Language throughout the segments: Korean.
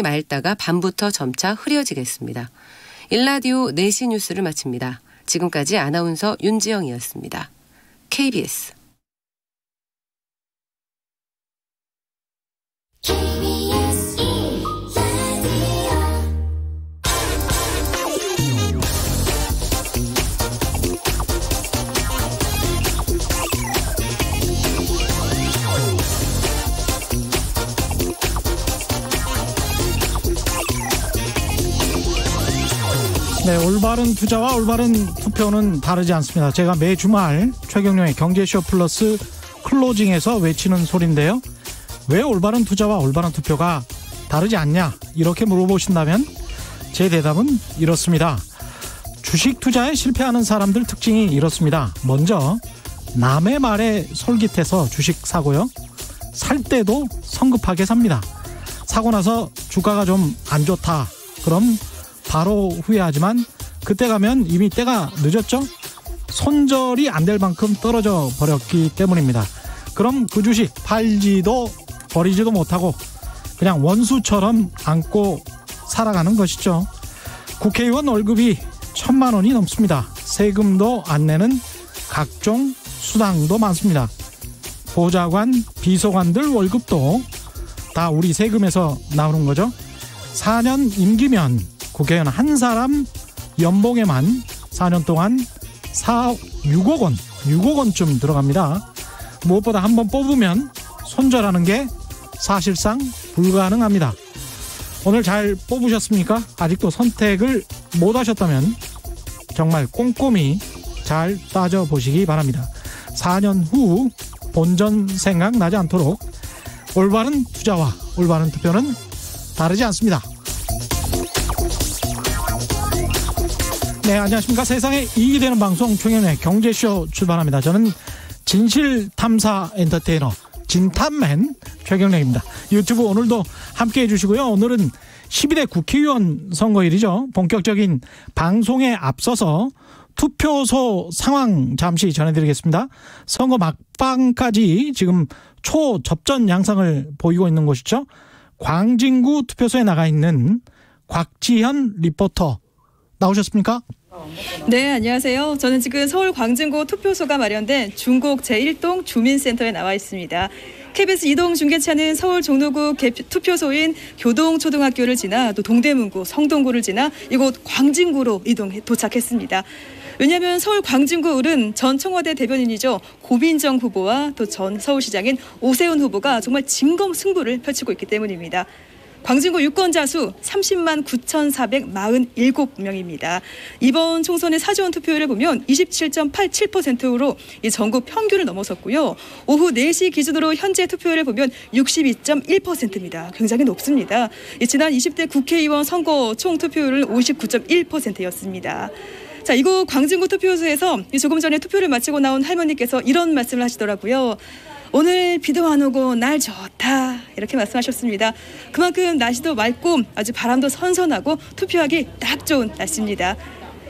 맑다가 밤부터 점차 흐려지겠습니다. 일라디오 4시 뉴스를 마칩니다. 지금까지 아나운서 윤지영이었습니다. KBS 네, 올바른 투자와 올바른 투표는 다르지 않습니다. 제가 매 주말 최경영의 경제쇼 플러스 클로징에서 외치는 소리인데요. 왜 올바른 투자와 올바른 투표가 다르지 않냐 이렇게 물어보신다면 제 대답은 이렇습니다. 주식 투자에 실패하는 사람들 특징이 이렇습니다. 먼저 남의 말에 솔깃해서 주식 사고요. 살 때도 성급하게 삽니다. 사고 나서 주가가 좀 안 좋다. 그럼 바로 후회하지만 그때 가면 이미 때가 늦었죠. 손절이 안 될 만큼 떨어져 버렸기 때문입니다. 그럼 그 주식 팔지도 버리지도 못하고 그냥 원수처럼 안고 살아가는 것이죠. 국회의원 월급이 1,000만 원이 넘습니다. 세금도 안 내는 각종 수당도 많습니다. 보좌관, 비서관들 월급도 다 우리 세금에서 나오는 거죠. 4년 임기면 국회의원 한 사람 연봉에만 4년 동안 6억 원, 6억 원쯤 들어갑니다. 무엇보다 한번 뽑으면 손절하는 게 사실상 불가능합니다. 오늘 잘 뽑으셨습니까? 아직도 선택을 못 하셨다면 정말 꼼꼼히 잘 따져보시기 바랍니다. 4년 후 본전 생각나지 않도록 올바른 투자와 올바른 투표는 다르지 않습니다. 네, 안녕하십니까. 세상에 이익이 되는 방송 최경영의 경제쇼 출발합니다. 저는 진실탐사 엔터테이너 진탐맨 최경영입니다. 유튜브 오늘도 함께해 주시고요. 오늘은 12대 국회의원 선거일이죠. 본격적인 방송에 앞서서 투표소 상황 잠시 전해드리겠습니다. 선거 막방까지 지금 초접전 양상을 보이고 있는 곳이죠. 광진구 투표소에 나가 있는 곽지현 리포터 나오셨습니까? 네, 안녕하세요. 저는 지금 서울 광진구 투표소가 마련된 중곡 제1동 주민센터에 나와 있습니다. KBS 이동 중계차는 서울 종로구 투표소인 교동초등학교를 지나 또 동대문구, 성동구를 지나 이곳 광진구로 도착했습니다. 왜냐하면 서울 광진구 을은 전 청와대 대변인이죠. 고민정 후보와 또 전 서울시장인 오세훈 후보가 정말 진검승부를 펼치고 있기 때문입니다. 광진구 유권자 수 30만 9,447명입니다. 이번 총선의 사전 투표율을 보면 27.87%로 전국 평균을 넘어섰고요. 오후 4시 기준으로 현재 투표율을 보면 62.1%입니다. 굉장히 높습니다. 지난 20대 국회의원 선거 총 투표율은 59.1%였습니다. 자, 이곳 광진구 투표소에서 조금 전에 투표를 마치고 나온 할머니께서 이런 말씀을 하시더라고요. 오늘 비도 안 오고 날 좋다 이렇게 말씀하셨습니다. 그만큼 날씨도 맑고 아주 바람도 선선하고 투표하기 딱 좋은 날씨입니다.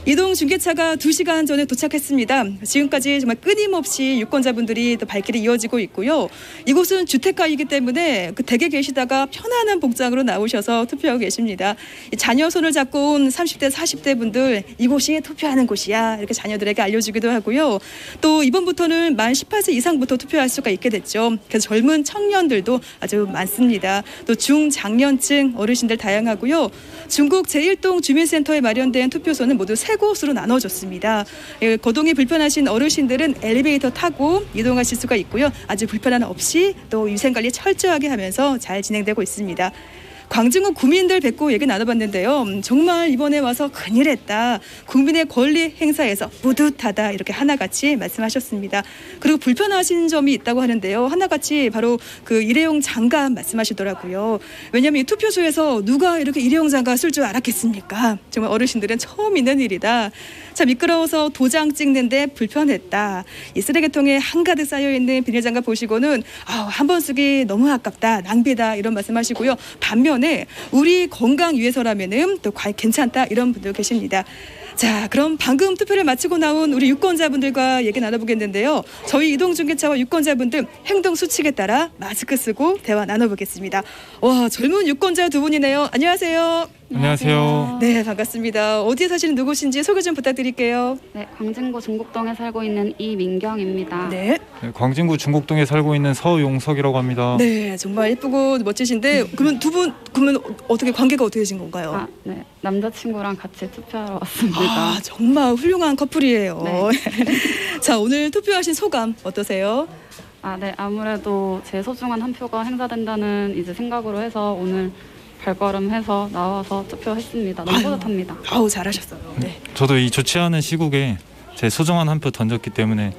이동 중계차가 2시간 전에 도착했습니다. 지금까지 정말 끊임없이 유권자분들이 또 발길이 이어지고 있고요. 이곳은 주택가이기 때문에 그 댁에 계시다가 편안한 복장으로 나오셔서 투표하고 계십니다. 자녀 손을 잡고 온 30대, 40대 분들 이곳이 투표하는 곳이야 이렇게 자녀들에게 알려주기도 하고요. 또 이번부터는 만 18세 이상부터 투표할 수가 있게 됐죠. 그래서 젊은 청년들도 아주 많습니다. 또 중장년층 어르신들 다양하고요. 중곡 제1동 주민센터에 마련된 투표소는 모두 3곳으로 나눠졌습니다. 거동이 불편하신 어르신들은 엘리베이터 타고 이동하실 수가 있고요. 아주 불편함 없이 또 위생관리 철저하게 하면서 잘 진행되고 있습니다. 광진구 구민들 뵙고 얘기 나눠봤는데요. 정말 이번에 와서 큰일 했다. 국민의 권리 행사에서 뿌듯하다. 이렇게 하나같이 말씀하셨습니다. 그리고 불편하신 점이 있다고 하는데요. 하나같이 바로 그 일회용 장갑 말씀하시더라고요. 왜냐하면 이 투표소에서 누가 이렇게 일회용 장갑 쓸 줄 알았겠습니까? 정말 어르신들은 처음 있는 일이다. 참 미끄러워서 도장 찍는데 불편했다. 이 쓰레기통에 한가득 쌓여있는 비닐장갑 보시고는 한 번 쓰기 너무 아깝다. 낭비다. 이런 말씀하시고요. 반면 한편에 우리 건강 위해서라면은 또 괜찮다 이런 분도 계십니다. 자, 그럼 방금 투표를 마치고 나온 우리 유권자분들과 얘기 나눠보겠는데요. 저희 이동중개차와 유권자분들 행동 수칙에 따라 마스크 쓰고 대화 나눠보겠습니다. 와, 젊은 유권자 두 분이네요. 안녕하세요. 안녕하세요. 네, 반갑습니다. 어디에 사시는 누구신지 소개 좀 부탁드릴게요. 네, 광진구 중곡동에 살고 있는 이민경입니다. 네. 네, 광진구 중곡동에 살고 있는 서용석이라고 합니다. 네, 정말 예쁘고 멋지신데 그러면 두 분 그러면 어떻게 관계가 어떻게 되신 건가요? 아, 네, 남자친구랑 같이 투표하러 왔습니다. 아, 정말 훌륭한 커플이에요. 네. 자, 오늘 투표하신 소감 어떠세요? 아, 네, 아무래도 제 소중한 한 표가 행사된다는 이제 생각으로 해서 오늘 발걸음해서 나와서 투표했습니다. 너무 뿌듯합니다. 아우, 잘하셨어요. 네. 저도 이 좋지 않은 시국에 제 소중한 한 표 던졌기 때문에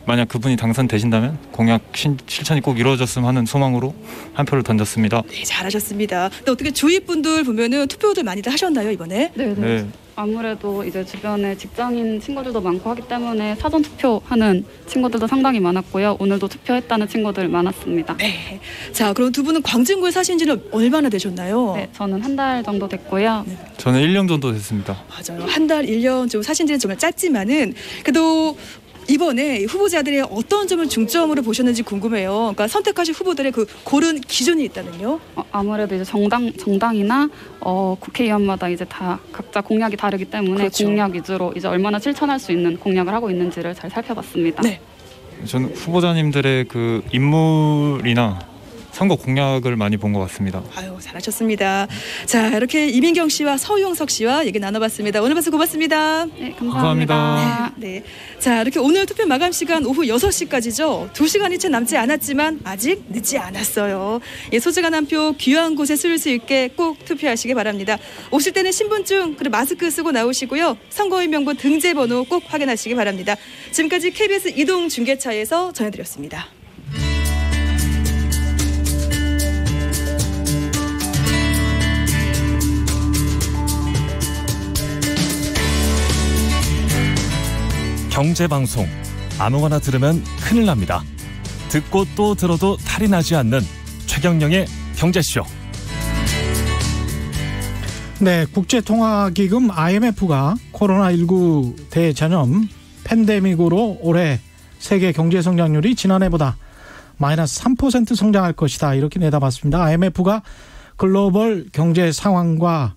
만약 그분이 당선되신다면 공약 실천이 꼭 이루어졌으면 하는 소망으로 한 표를 던졌습니다. 네, 잘하셨습니다. 근데 어떻게 주위 분들 보면은 투표들 많이들 하셨나요, 이번에? 네, 네. 네. 아무래도 이제 주변에 직장인 친구들도 많고 하기 때문에 사전 투표하는 친구들도 상당히 많았고요. 오늘도 투표했다는 친구들 많았습니다. 네. 자, 그럼 두 분은 광진구에 사신 지는 얼마나 되셨나요? 네, 저는 한 달 정도 됐고요. 네. 저는 1년 정도 됐습니다. 맞아요. 한 달, 1년 좀 사신 지는 정말 짧지만은 그래도 이번에 후보자들의 어떤 점을 중점으로 보셨는지 궁금해요. 그러니까 선택하신 후보들의 그 고른 기준이 있다면요? 아무래도 이제 정당이나 국회의원마다 이제 다 각자 공약이 다르기 때문에 그렇죠. 공약 위주로 이제 얼마나 실천할 수 있는 공약을 하고 있는지를 잘 살펴봤습니다. 네. 저는 후보자님들의 그 인물이나 선거 공약을 많이 본 것 같습니다. 아유, 잘하셨습니다. 자, 이렇게 이민경 씨와 서용석 씨와 얘기 나눠봤습니다. 오늘 말씀 고맙습니다. 네, 감사합니다. 감사합니다. 네. 자, 이렇게 오늘 투표 마감 시간 오후 6시까지죠. 2시간이 채 남지 않았지만 아직 늦지 않았어요. 예, 소중한 한 표 귀한 곳에 쓸 수 있게 꼭 투표하시기 바랍니다. 오실 때는 신분증 그리고 마스크 쓰고 나오시고요. 선거인 명부 등재번호 꼭 확인하시기 바랍니다. 지금까지 KBS 이동중개차에서 전해드렸습니다. 경제방송 아무거나 들으면 큰일 납니다. 듣고 또 들어도 탈이 나지 않는 최경영의 경제쇼. 네, 국제통화기금 IMF가 코로나19 대전염 팬데믹으로 올해 세계 경제 성장률이 지난해보다 마이너스 3% 성장할 것이다, 이렇게 내다봤습니다. IMF가 글로벌 경제 상황과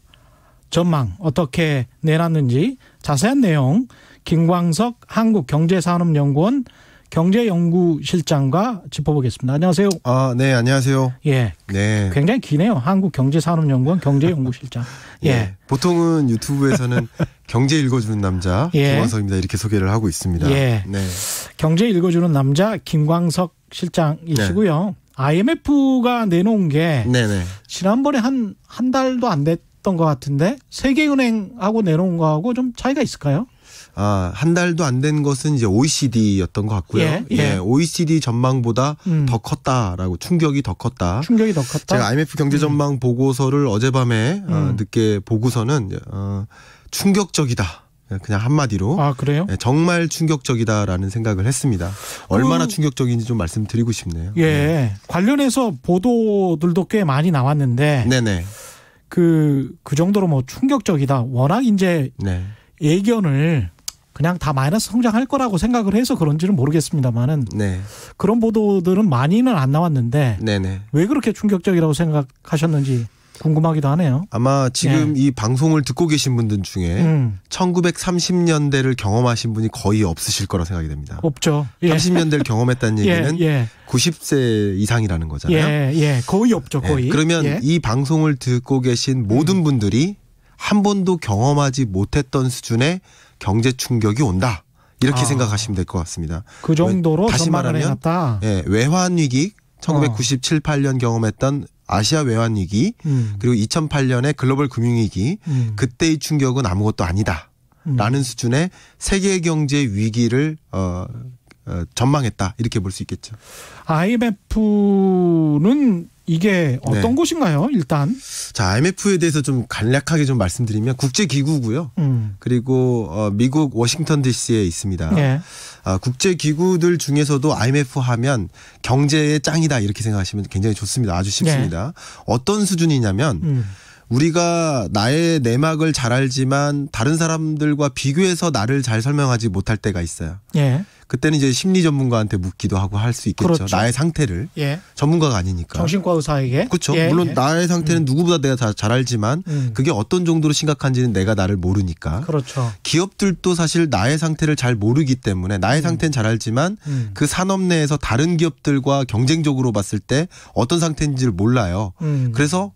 전망 어떻게 내놨는지 자세한 내용 김광석 한국경제산업연구원 경제연구실장과 짚어보겠습니다. 안녕하세요. 네, 안녕하세요. 예, 네. 굉장히 기네요. 한국경제산업연구원 경제연구실장. 예. 보통은 유튜브에서는 경제 읽어주는 남자 예. 김광석입니다, 이렇게 소개를 하고 있습니다. 예. 네. 경제 읽어주는 남자 김광석 실장이시고요. IMF가 내놓은 게 네네. 지난번에 한 달도 안 됐던 것 같은데 세계은행하고 내놓은 거하고 좀 차이가 있을까요? 한 달도 안 된 것은 이제 OECD였던 것 같고요. 예. OECD 전망보다 더 컸다라고, 충격이 더 컸다. 충격이 더 컸다. 제가 IMF 경제 전망 보고서를 어젯밤에 늦게 보고서는 충격적이다. 그냥 한마디로. 아, 그래요? 정말 충격적이다라는 생각을 했습니다. 얼마나 충격적인지 좀 말씀드리고 싶네요. 예. 관련해서 보도들도 꽤 많이 나왔는데 네네. 그 정도로 뭐 충격적이다. 워낙 이제 네. 예견을 그냥 다 마이너스 성장할 거라고 생각을 해서 그런지는 모르겠습니다만은 네. 그런 보도들은 많이는 안 나왔는데 네네. 왜 그렇게 충격적이라고 생각하셨는지 궁금하기도 하네요. 아마 지금 이 방송을 듣고 계신 분들 중에 1930년대를 경험하신 분이 거의 없으실 거라 생각이 됩니다. 없죠. 예. 30년대를 경험했다는 얘기는 90세 이상이라는 거잖아요. 예. 거의 없죠. 거의. 그러면 이 방송을 듣고 계신 모든 분들이 한 번도 경험하지 못했던 수준의 경제 충격이 온다, 이렇게 생각하시면 될 것 같습니다. 그 정도로 다시 말하면 해놨다. 외환위기 1997, 8년 경험했던 아시아 외환위기, 그리고 2008년의 글로벌 금융위기, 그때의 충격은 아무것도 아니다라는 수준의 세계 경제 위기를 전망했다, 이렇게 볼 수 있겠죠. IMF는 이게 어떤 곳인가요? 일단 자, IMF에 대해서 좀 간략하게 좀 말씀드리면 국제기구고요. 그리고 미국 워싱턴 DC에 있습니다. 예. 국제기구들 중에서도 IMF 하면 경제의 짱이다 이렇게 생각하시면 굉장히 좋습니다. 아주 쉽습니다. 어떤 수준이냐면 우리가 나의 내막을 잘 알지만 다른 사람들과 비교해서 나를 잘 설명하지 못할 때가 있어요. 예. 그때는 이제 심리 전문가한테 묻기도 하고 할 수 있겠죠. 그렇죠. 나의 상태를. 예. 전문가가 아니니까. 정신과 의사에게. 그렇죠. 예. 물론 나의 상태는 누구보다 내가 잘 알지만 그게 어떤 정도로 심각한지는 내가 나를 모르니까. 그렇죠. 기업들도 사실 나의 상태를 잘 모르기 때문에 나의 상태는 잘 알지만 그 산업 내에서 다른 기업들과 경쟁적으로 봤을 때 어떤 상태인지를 몰라요. 그래서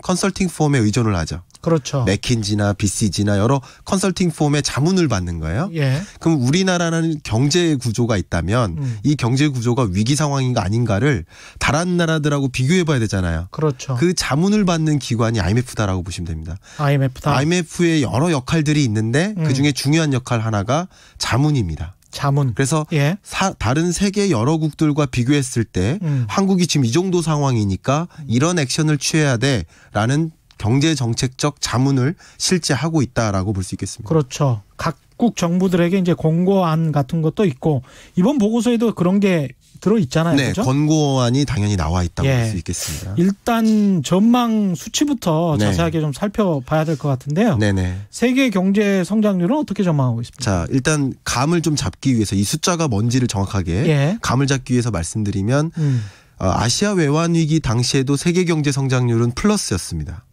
컨설팅 폼에 의존을 하죠. 그렇죠. 맥킨지나 BCG나 여러 컨설팅 폼의 자문을 받는 거예요. 예. 그럼 우리나라는 경제 구조가 있다면 이 경제 구조가 위기 상황인가 아닌가를 다른 나라들하고 비교해 봐야 되잖아요. 그렇죠. 그 자문을 받는 기관이 IMF다라고 보시면 됩니다. IMF다. IMF의 여러 역할들이 있는데 그중에 중요한 역할 하나가 자문입니다. 자문. 그래서 예. 다른 세계 여러 국들과 비교했을 때 한국이 지금 이 정도 상황이니까 이런 액션을 취해야 돼라는 경제 정책적 자문을 실제 하고 있다라고 볼 수 있겠습니다. 그렇죠. 각국 정부들에게 이제 공고안 같은 것도 있고 이번 보고서에도 그런 게 들어 있잖아요. 네, 그렇죠? 권고안이 당연히 나와 있다고 예. 볼 수 있겠습니다. 일단 전망 수치부터 네. 자세하게 좀 살펴봐야 될 것 같은데요. 네네. 세계 경제 성장률은 어떻게 전망하고 있습니까? 자, 일단 감을 좀 잡기 위해서 이 숫자가 뭔지를 정확하게 예. 감을 잡기 위해서 말씀드리면 아시아 외환 위기 당시에도 세계 경제 성장률은 플러스였습니다.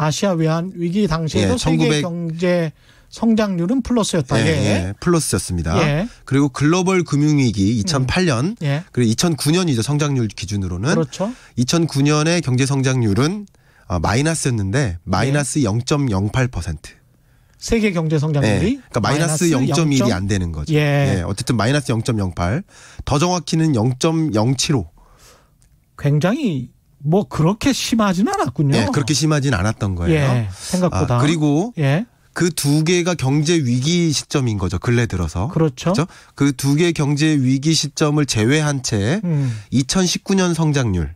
아시아 외환 위기 당시에도 예, 세계 경제 성장률은 플러스였다. 예, 예. 예, 플러스였습니다. 예. 그리고 글로벌 금융위기 2008년 예. 그리고 2009년이죠. 성장률 기준으로는. 그렇죠. 2009년의 경제 성장률은 마이너스였는데 마이너스 0.08%. 세계 경제 성장률이 네. 그러니까 마이너스 0.1이 안 되는 거죠. 예. 예, 어쨌든 마이너스 0.08. 더 정확히는 0.075. 굉장히 뭐 그렇게 심하지는 않았군요. 네, 그렇게 심하진 않았던 거예요. 예, 생각보다. 그리고 예. 그 두 개가 경제 위기 시점인 거죠. 근래 들어서. 그렇죠. 그 두 개 경제 위기 시점을 제외한 채 2019년 성장률,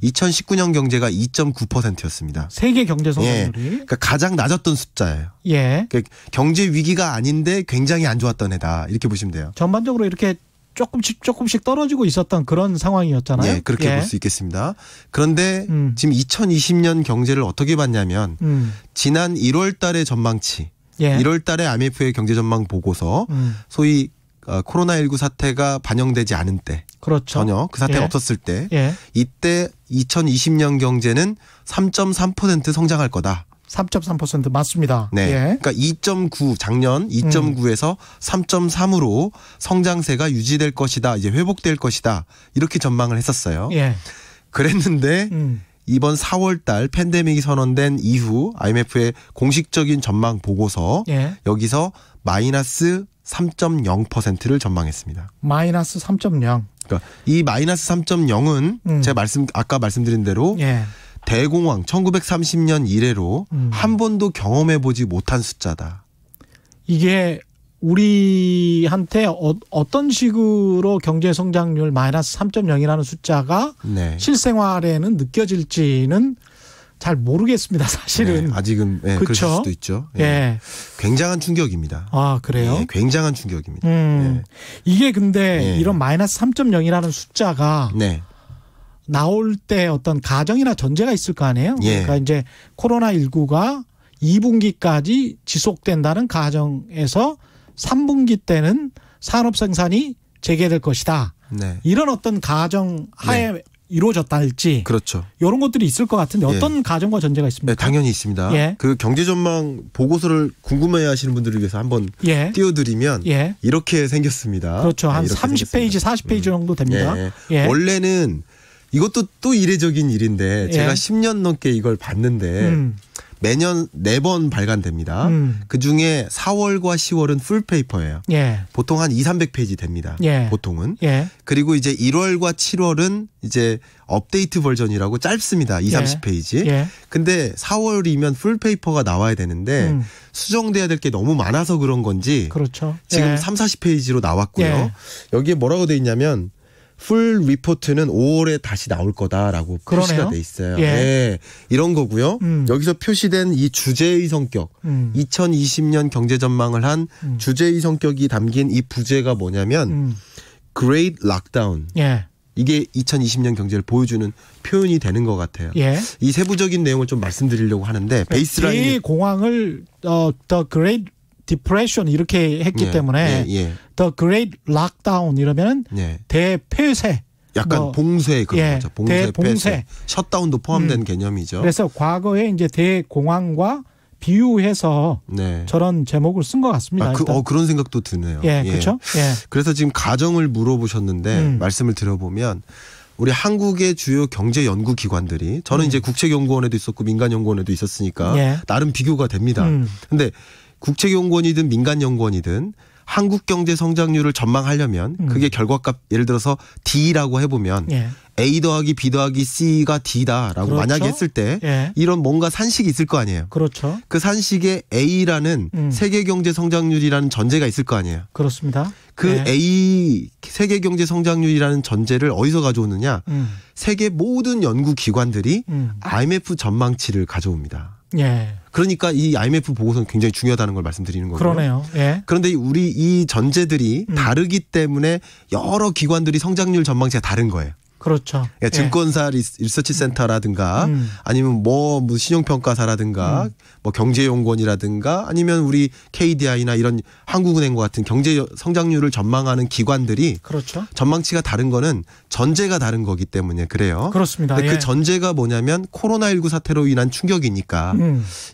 2019년 경제가 2.9%였습니다. 세계 경제 성장률이. 예, 그러니까 가장 낮았던 숫자예요. 예. 그러니까 경제 위기가 아닌데 굉장히 안 좋았던 해다. 이렇게 보시면 돼요. 전반적으로 이렇게 조금씩 떨어지고 있었던 그런 상황이었잖아요. 예, 그렇게 볼 수 있겠습니다. 그런데 지금 2020년 경제를 어떻게 봤냐면 지난 1월 달의 전망치, 예. 1월 달에 IMF의 경제 전망 보고서 소위 코로나19 사태가 반영되지 않은 때 그렇죠. 전혀 그 사태가 예. 없었을 때 예. 이때 2020년 경제는 3.3% 성장할 거다. 3.3% 맞습니다. 네. 예. 그러니까 2.9 작년 2.9에서 3.3으로 성장세가 유지될 것이다. 이제 회복될 것이다. 이렇게 전망을 했었어요. 예. 그랬는데 이번 4월 달 팬데믹이 선언된 이후 IMF의 공식적인 전망 보고서 예. 여기서 마이너스 3.0%를 전망했습니다. 마이너스 3.0. 그러니까 이 마이너스 3.0은 제가 아까 말씀드린 대로 예. 대공황 1930년 이래로 한 번도 경험해보지 못한 숫자다. 이게 우리한테 어떤 식으로 경제 성장률 마이너스 3.0이라는 숫자가 네. 실생활에는 느껴질지는 잘 모르겠습니다. 사실은. 네, 아직은 네, 그럴 수도 있죠. 예. 예. 굉장한 충격입니다. 아, 그래요? 예, 굉장한 충격입니다. 이게 근데 예. 이런 마이너스 3.0이라는 숫자가 네. 나올 때 어떤 가정이나 전제가 있을 거 아니에요? 예. 그러니까 이제 코로나19가 2분기까지 지속된다는 가정에서 3분기 때는 산업 생산이 재개될 것이다. 네. 이런 어떤 가정 하에 네. 이루어졌다 할지 그렇죠. 이런 것들이 있을 것 같은데 어떤 예. 가정과 전제가 있습니까? 네, 당연히 있습니다. 예. 그 경제 전망 보고서를 궁금해하시는 분들을 위해서 한번 예. 띄워드리면 예. 이렇게 생겼습니다. 그렇죠. 한 네, 이렇게 30페이지, 생겼습니다. 40페이지 정도 됩니다. 예. 예. 원래는 이것도 또 이례적인 일인데 예. 제가 10년 넘게 이걸 봤는데 매년 4번 발간됩니다. 그중에 4월과 10월은 풀페이퍼예요. 예. 보통 한 200-300페이지 됩니다. 예. 보통은. 예. 그리고 이제 1월과 7월은 이제 업데이트 버전이라고 짧습니다. 20-30페이지. 예. 근데 4월이면 풀페이퍼가 나와야 되는데 수정돼야 될 게 너무 많아서 그런 건지 그렇죠. 지금 예. 30-40페이지로 나왔고요. 예. 여기에 뭐라고 돼 있냐면 풀 리포트는 5월에 다시 나올 거다라고 그러네요. 표시가 돼 있어요. 예. 네, 이런 거고요. 여기서 표시된 이 주제의 성격, 2020년 경제 전망을 한 주제의 성격이 담긴 이 부제가 뭐냐면 Great Lockdown. 예. 이게 2020년 경제를 보여주는 표현이 되는 것 같아요. 예. 이 세부적인 내용을 좀 말씀드리려고 하하는데 베이스라인 대공황을 The Great Depression 이렇게 했기 예, 때문에 예, 예. The Great Lockdown 이러면 예. 대폐쇄. 약간 봉쇄 그런 예, 거죠. 봉쇄, 대봉쇄. 폐쇄, 셧다운도 포함된 개념이죠. 그래서 과거에 이제 대공황과 비유해서 네. 저런 제목을 쓴 것 같습니다. 그런 생각도 드네요. 예, 그렇죠. 예. 그래서 지금 가정을 물어보셨는데 말씀을 드려보면 우리 한국의 주요 경제 연구 기관들이 저는 이제 국책연구원에도 있었고 민간연구원에도 있었으니까 예. 나름 비교가 됩니다. 근데 국책연구원이든 민간연구원이든 한국 경제 성장률을 전망하려면 그게 결과값 예를 들어서 D라고 해보면 예. A 더하기 B 더하기 C가 D다라고 그렇죠. 만약에 했을 때 예. 이런 뭔가 산식이 있을 거 아니에요. 그렇죠. 그 산식에 A라는 세계 경제 성장률이라는 전제가 있을 거 아니에요. 그렇습니다. 그 예. A 세계 경제 성장률이라는 전제를 어디서 가져오느냐? 세계 모든 연구 기관들이 IMF 전망치를 가져옵니다. 예. 그러니까 이 IMF 보고서는 굉장히 중요하다는 걸 말씀드리는 거고요. 그러네요. 예. 그런데 우리 이 전제들이 다르기 때문에 여러 기관들이 성장률 전망치가 다른 거예요. 그렇죠. 그러니까 증권사 리서치 센터라든가 아니면 뭐 신용평가사라든가 뭐 경제연구원이라든가 아니면 우리 KDI나 이런 한국은행과 같은 경제 성장률을 전망하는 기관들이 그렇죠. 전망치가 다른 거는 전제가 다른 거기 때문에 그래요. 그렇습니다. 근데 예. 그 전제가 뭐냐면 코로나19 사태로 인한 충격이니까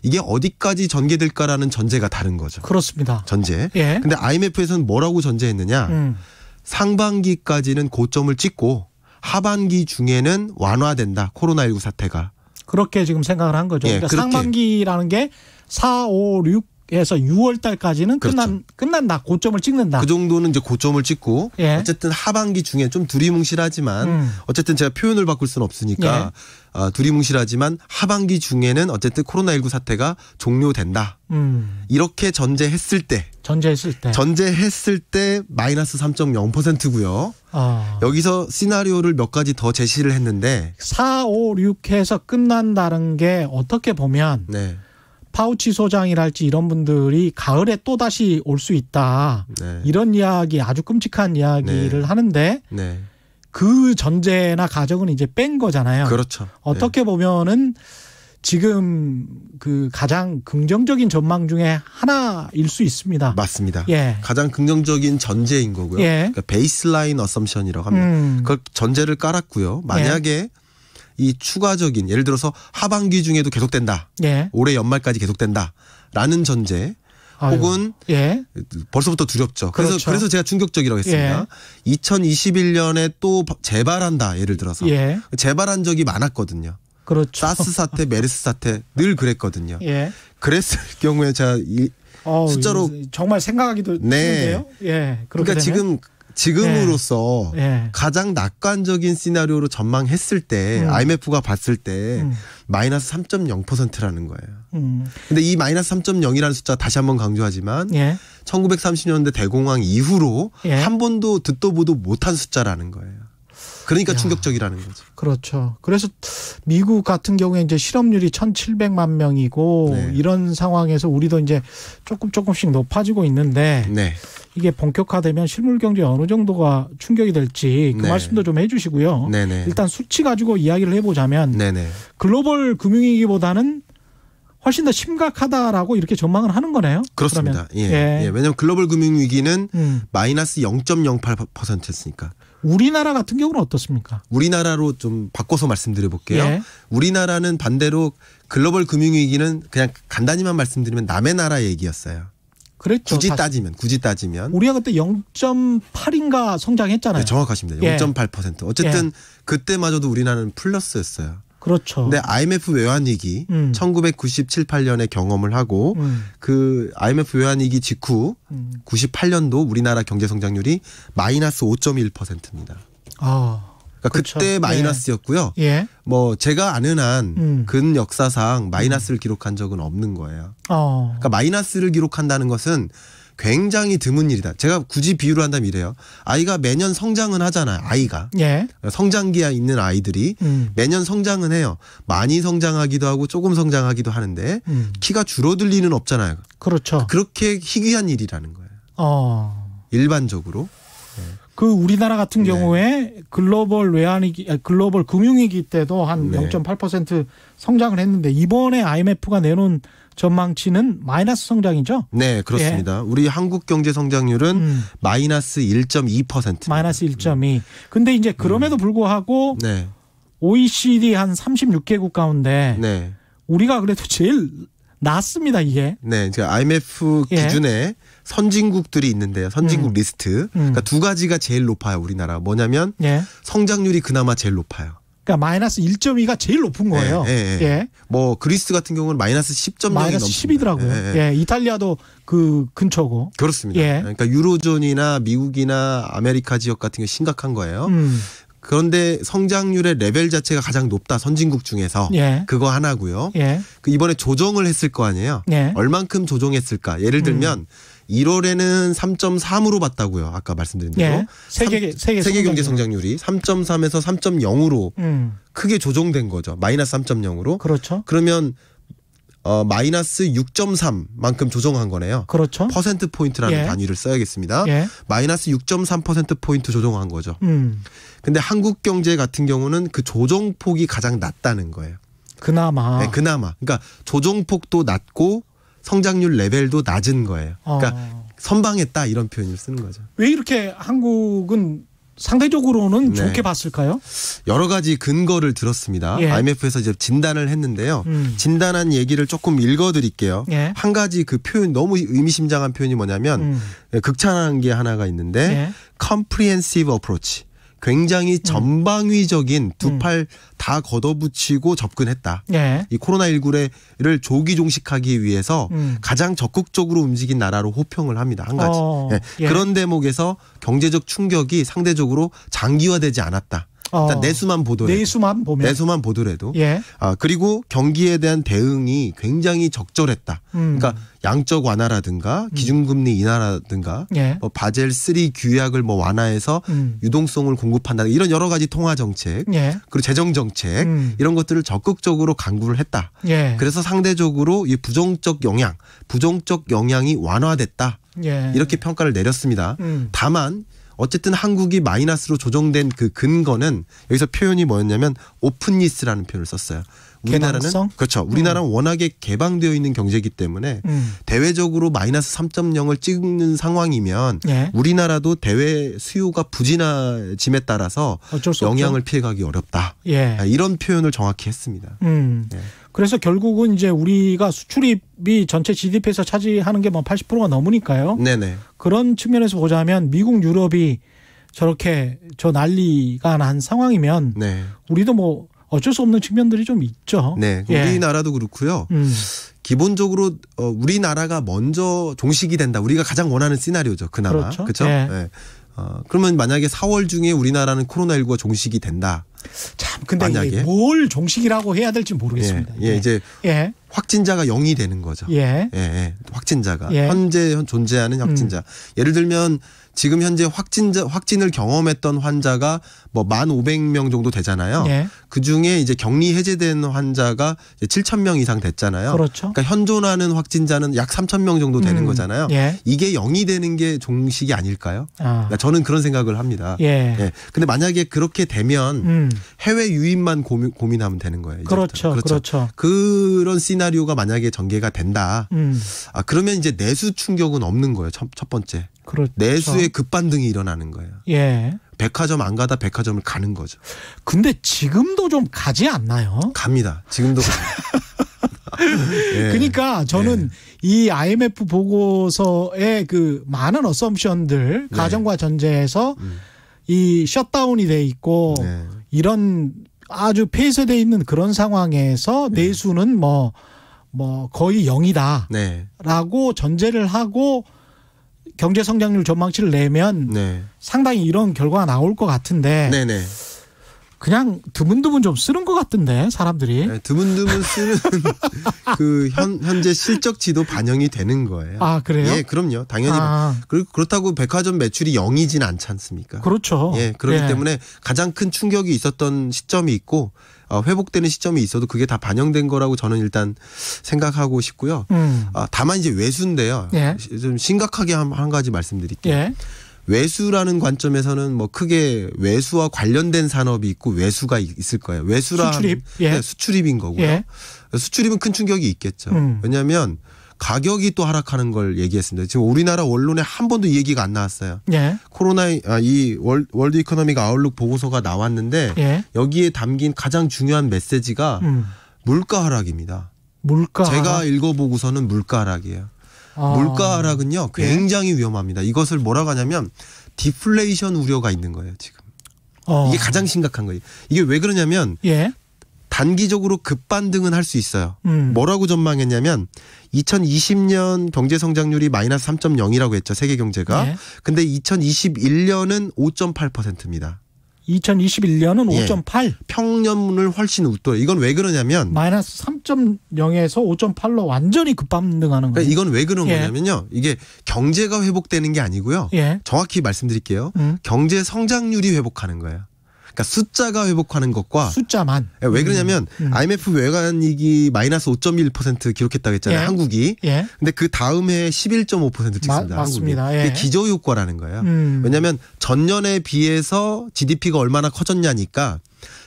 이게 어디까지 전개될까라는 전제가 다른 거죠. 그렇습니다. 전제. 예. 근데 IMF에서는 뭐라고 전제했느냐? 상반기까지는 고점을 찍고 하반기 중에는 완화된다. 코로나19 사태가. 그렇게 지금 생각을 한 거죠. 예, 그러니까 그렇게. 상반기라는 게 4, 5, 6에서 6월 달까지는 그렇죠. 끝난다. 고점을 찍는다. 그 정도는 이제 고점을 찍고 예. 어쨌든 하반기 중에 좀 두리뭉실하지만 어쨌든 제가 표현을 바꿀 수는 없으니까 두리뭉실하지만 하반기 중에는 어쨌든 코로나19 사태가 종료된다. 이렇게 전제했을 때 마이너스 3.0%고요. 여기서 시나리오를 몇 가지 더 제시를 했는데 4, 5, 6해서 끝난다는 게 어떻게 보면 네. 파우치 소장이랄지 이런 분들이 가을에 또다시 올 수 있다. 네. 이런 이야기 아주 끔찍한 이야기를 네. 하는데 네. 그 전제나 가정은 이제 뺀 거잖아요. 그렇죠. 어떻게 보면은 지금 그 가장 긍정적인 전망 중에 하나일 수 있습니다. 맞습니다. 예. 가장 긍정적인 전제인 거고요. 예. 그러니까 베이스라인 어썸션이라고 합니다. 그걸 전제를 깔았고요. 만약에 이 추가적인 예를 들어서 하반기 중에도 계속된다. 예. 올해 연말까지 계속된다라는 전제 혹은 예. 벌써부터 두렵죠. 그렇죠. 그래서 제가 충격적이라고 했습니다. 2021년에 또 재발한다. 예를 들어서. 예. 재발한 적이 많았거든요. 그렇죠. 사스 사태, 메르스 사태 늘 그랬거든요. 예. 그랬을 경우에 제가 숫자로 정말 생각하기도 힘든데요. 예. 그러니까 되면? 지금으로서 예. 가장 낙관적인 시나리오로 전망했을 때 IMF가 봤을 때 마이너스 3.0%라는 거예요. 근데 이 마이너스 3.0이라는 숫자 다시 한번 강조하지만 예. 1930년대 대공황 이후로 예. 한 번도 듣도 보도 못한 숫자라는 거예요. 그러니까 충격적이라는 거죠. 그렇죠. 그래서 미국 같은 경우에 이제 실업률이 1,700만 명이고 네. 이런 상황에서 우리도 이제 조금씩 높아지고 있는데 네. 이게 본격화되면 실물 경제에 어느 정도가 충격이 될지 그 네. 말씀도 좀 해주시고요. 네네. 일단 수치 가지고 이야기를 해보자면 네네. 글로벌 금융위기보다는 훨씬 더 심각하다라고 이렇게 전망을 하는 거네요. 그렇습니다. 그러면. 예. 왜냐하면 글로벌 금융위기는 마이너스 음. 0.08%였으니까. 우리나라 같은 경우는 어떻습니까? 우리나라로 좀 바꿔서 말씀드려 볼게요. 예. 우리나라는 반대로 글로벌 금융위기는 그냥 간단히만 말씀드리면 남의 나라 얘기였어요. 그랬죠. 굳이 사실. 따지면. 우리가 그때 0.8인가 성장했잖아요. 네, 정확하십니다. 예. 0.8%. 어쨌든 예. 그때마저도 우리나라는 플러스였어요. 그렇죠. 근데 IMF 외환위기 1997, 8년에 경험을 하고 그 IMF 외환위기 직후 98년도 우리나라 경제성장률이 마이너스 5.1%입니다. 그러니까 그렇죠. 그때 마이너스였고요. 예. 뭐 제가 아는 한 근 역사상 마이너스를 기록한 적은 없는 거예요. 그러니까 마이너스를 기록한다는 것은 굉장히 드문 일이다. 제가 굳이 비유를 한다면 이래요. 아이가 매년 성장은 하잖아요. 아이가. 예. 성장기에 있는 아이들이 매년 성장은 해요. 많이 성장하기도 하고 조금 성장하기도 하는데 키가 줄어들 리는 없잖아요. 그렇죠. 그렇게 희귀한 일이라는 거예요. 일반적으로. 그 우리나라 같은 경우에 글로벌 외환위기, 글로벌 금융위기 때도 한 0.8% 성장을 했는데 이번에 IMF가 내놓은 전망치는 마이너스 성장이죠? 네, 그렇습니다. 우리 한국 경제 성장률은 마이너스 1.2%. 마이너스 1.2. 근데 이제 그럼에도 불구하고 OECD 한 36개국 가운데 우리가 그래도 제일 낮습니다, 이게. 네, 이제 IMF 기준에 선진국들이 있는데요. 선진국 리스트. 그러니까 두 가지가 제일 높아요, 우리나라. 뭐냐면 성장률이 그나마 제일 높아요. 그러니까 마이너스 1.2가 제일 높은 거예요. 뭐 그리스 같은 경우는 마이너스 10.0이 마이너스 10이더라고요. 이탈리아도 그 근처고. 그렇습니다. 그러니까 유로존이나 미국이나 아메리카 지역 같은 게 심각한 거예요. 그런데 성장률의 레벨 자체가 가장 높다. 선진국 중에서. 그거 하나고요. 그 이번에 조정을 했을 거 아니에요. 얼만큼 조정했을까. 예를 들면 1월에는 3.3으로 봤다고요. 아까 말씀드린 대로. 세계 경제 성장률이 3.3에서 3.0으로 크게 조정된 거죠. 마이너스 3.0으로. 그렇죠. 그러면 마이너스 6.3만큼 조정한 거네요. 그렇죠. 퍼센트 포인트라는 단위를 써야겠습니다. 마이너스 6.3% 포인트 조정한 거죠. 근데 한국 경제 같은 경우는 그 조정폭이 가장 낮다는 거예요. 그나마. 네, 그나마. 그러니까 조정폭도 낮고 성장률 레벨도 낮은 거예요. 그러니까 선방했다 이런 표현을 쓰는 거죠. 왜 이렇게 한국은 상대적으로는 좋게 봤을까요? 여러 가지 근거를 들었습니다. IMF에서 이제 진단을 했는데요. 진단한 얘기를 조금 읽어드릴게요. 한 가지 그 표현 너무 의미심장한 표현이 뭐냐면 극찬한 게 하나가 있는데 comprehensive approach. 굉장히 전방위적인 두 팔 다 걷어붙이고 접근했다. 이 코로나19를 조기 종식하기 위해서 가장 적극적으로 움직인 나라로 호평을 합니다. 한 가지. 그런 대목에서 경제적 충격이 상대적으로 장기화되지 않았다. 일단 내수만 보더라도. 그리고 경기에 대한 대응이 굉장히 적절했다. 그러니까 양적 완화라든가 기준금리 인하라든가 뭐 바젤 3 규약을 뭐 완화해서 유동성을 공급한다. 이런 여러 가지 통화 정책 그리고 재정 정책 이런 것들을 적극적으로 강구를 했다. 그래서 상대적으로 이 부정적 영향이 완화됐다. 이렇게 평가를 내렸습니다. 다만 어쨌든 한국이 마이너스로 조정된 그 근거는 여기서 표현이 뭐였냐면 오픈니스라는 표현을 썼어요. 우리나라는 개방성? 그렇죠. 우리나라는 워낙에 개방되어 있는 경제이기 때문에 대외적으로 마이너스 3.0을 찍는 상황이면 우리나라도 대외 수요가 부진해짐에 따라서 영향을 피해가기 어렵다. 이런 표현을 정확히 했습니다. 그래서 결국은 이제 우리가 수출입이 전체 GDP에서 차지하는 게 뭐 80%가 넘으니까요. 그런 측면에서 보자면 미국, 유럽이 저렇게 난리가 난 상황이면 우리도 뭐 어쩔 수 없는 측면들이 좀 있죠. 우리나라도 그렇고요. 기본적으로 우리나라가 먼저 종식이 된다. 우리가 가장 원하는 시나리오죠. 그나마. 그렇죠? 그러면 만약에 4월 중에 우리나라는 코로나19가 종식이 된다. 참 근데 만약에 뭘 종식이라고 해야 될지 모르겠습니다. 이제 확진자가 0이 되는 거죠. 확진자가 현재 존재하는 확진자. 예를 들면 지금 현재 확진을 경험했던 환자가 뭐 1,500명 정도 되잖아요. 그중에 이제 격리 해제된 환자가 7,000명 이상 됐잖아요. 그러니까 현존하는 확진자는 약 3,000명 정도 되는 거잖아요. 이게 0이 되는 게 종식이 아닐까요? 그러니까 저는 그런 생각을 합니다. 근데 만약에 그렇게 되면 해외 유입만 고민하면 되는 거예요. 그렇죠. 그런 시나리오가 만약에 전개가 된다. 그러면 이제 내수 충격은 없는 거예요. 첫 번째. 내수의 급반등이 일어나는 거예요. 백화점 안 가다 백화점을 가는 거죠. 근데 지금도 좀 가지 않나요? 갑니다. 지금도 갑니다. 그러니까 저는 이 IMF 보고서의 그 많은 어썸션들 가정과 전제에서 이 셧다운이 돼 있고 이런 아주 폐쇄돼 있는 그런 상황에서 내수는 뭐 거의 0이다라고 전제를 하고 경제 성장률 전망치를 내면 상당히 이런 결과가 나올 것 같은데 그냥 드문드문 좀 쓰는 것 같던데 사람들이. 네, 드문드문 쓰는 그 현재 실적치도 반영이 되는 거예요. 아 그래요? 예, 그럼요. 당연히. 그렇다고 백화점 매출이 0이진 않지 않습니까? 그렇죠. 예, 그렇기 예. 때문에 가장 큰 충격이 있었던 시점이 있고 회복되는 시점이 있어도 그게 다 반영된 거라고 저는 일단 생각하고 싶고요. 다만 이제 외수인데요. 예. 좀 심각하게 한 가지 말씀드릴게요. 예. 외수라는 관점에서는 뭐 크게 외수와 관련된 산업이 있고 외수가 있을 거예요. 외수라 수출입? 예. 네, 수출입인 거고요. 예. 수출입은 큰 충격이 있겠죠. 왜냐하면 가격이 또 하락하는 걸 얘기했습니다. 지금 우리나라 언론에 한 번도 이 얘기가 안 나왔어요. 예. 이 월드 이코노믹 아웃룩 보고서가 나왔는데 예. 여기에 담긴 가장 중요한 메시지가 물가 하락입니다. 물가 제가 하락? 읽어보고서는 물가 하락이에요. 물가 하락은요 굉장히 위험합니다. 이것을 뭐라고 하냐면 디플레이션 우려가 있는 거예요 지금. 이게 가장 심각한 거예요. 이게 왜 그러냐면 예. 단기적으로 급반등은 할 수 있어요. 뭐라고 전망했냐면 2020년 경제 성장률이 마이너스 3.0이라고 했죠. 세계 경제가. 예. 근데 2021년은 5.8%입니다. 2021년은 예. 5.8. 평년을 훨씬 웃돌아요. 이건 왜 그러냐면 마이너스 3.0에서 5.8로 완전히 급반등하는 거예요. 그러니까 이건 왜 그런 예. 거냐면요. 이게 경제가 회복되는 게 아니고요. 예. 정확히 말씀드릴게요. 경제 성장률이 회복하는 거예요. 그러니까 숫자가 회복하는 것과 숫자만. 왜 그러냐면 IMF 외환위기 마이너스 5.1% 기록했다고 했잖아요. 예. 한국이. 예. 근데 그 다음 해에 11.5% 찍습니다. 맞습니다. 한국이. 예. 그게 기저효과라는 거예요. 왜냐하면 전년에 비해서 GDP가 얼마나 커졌냐니까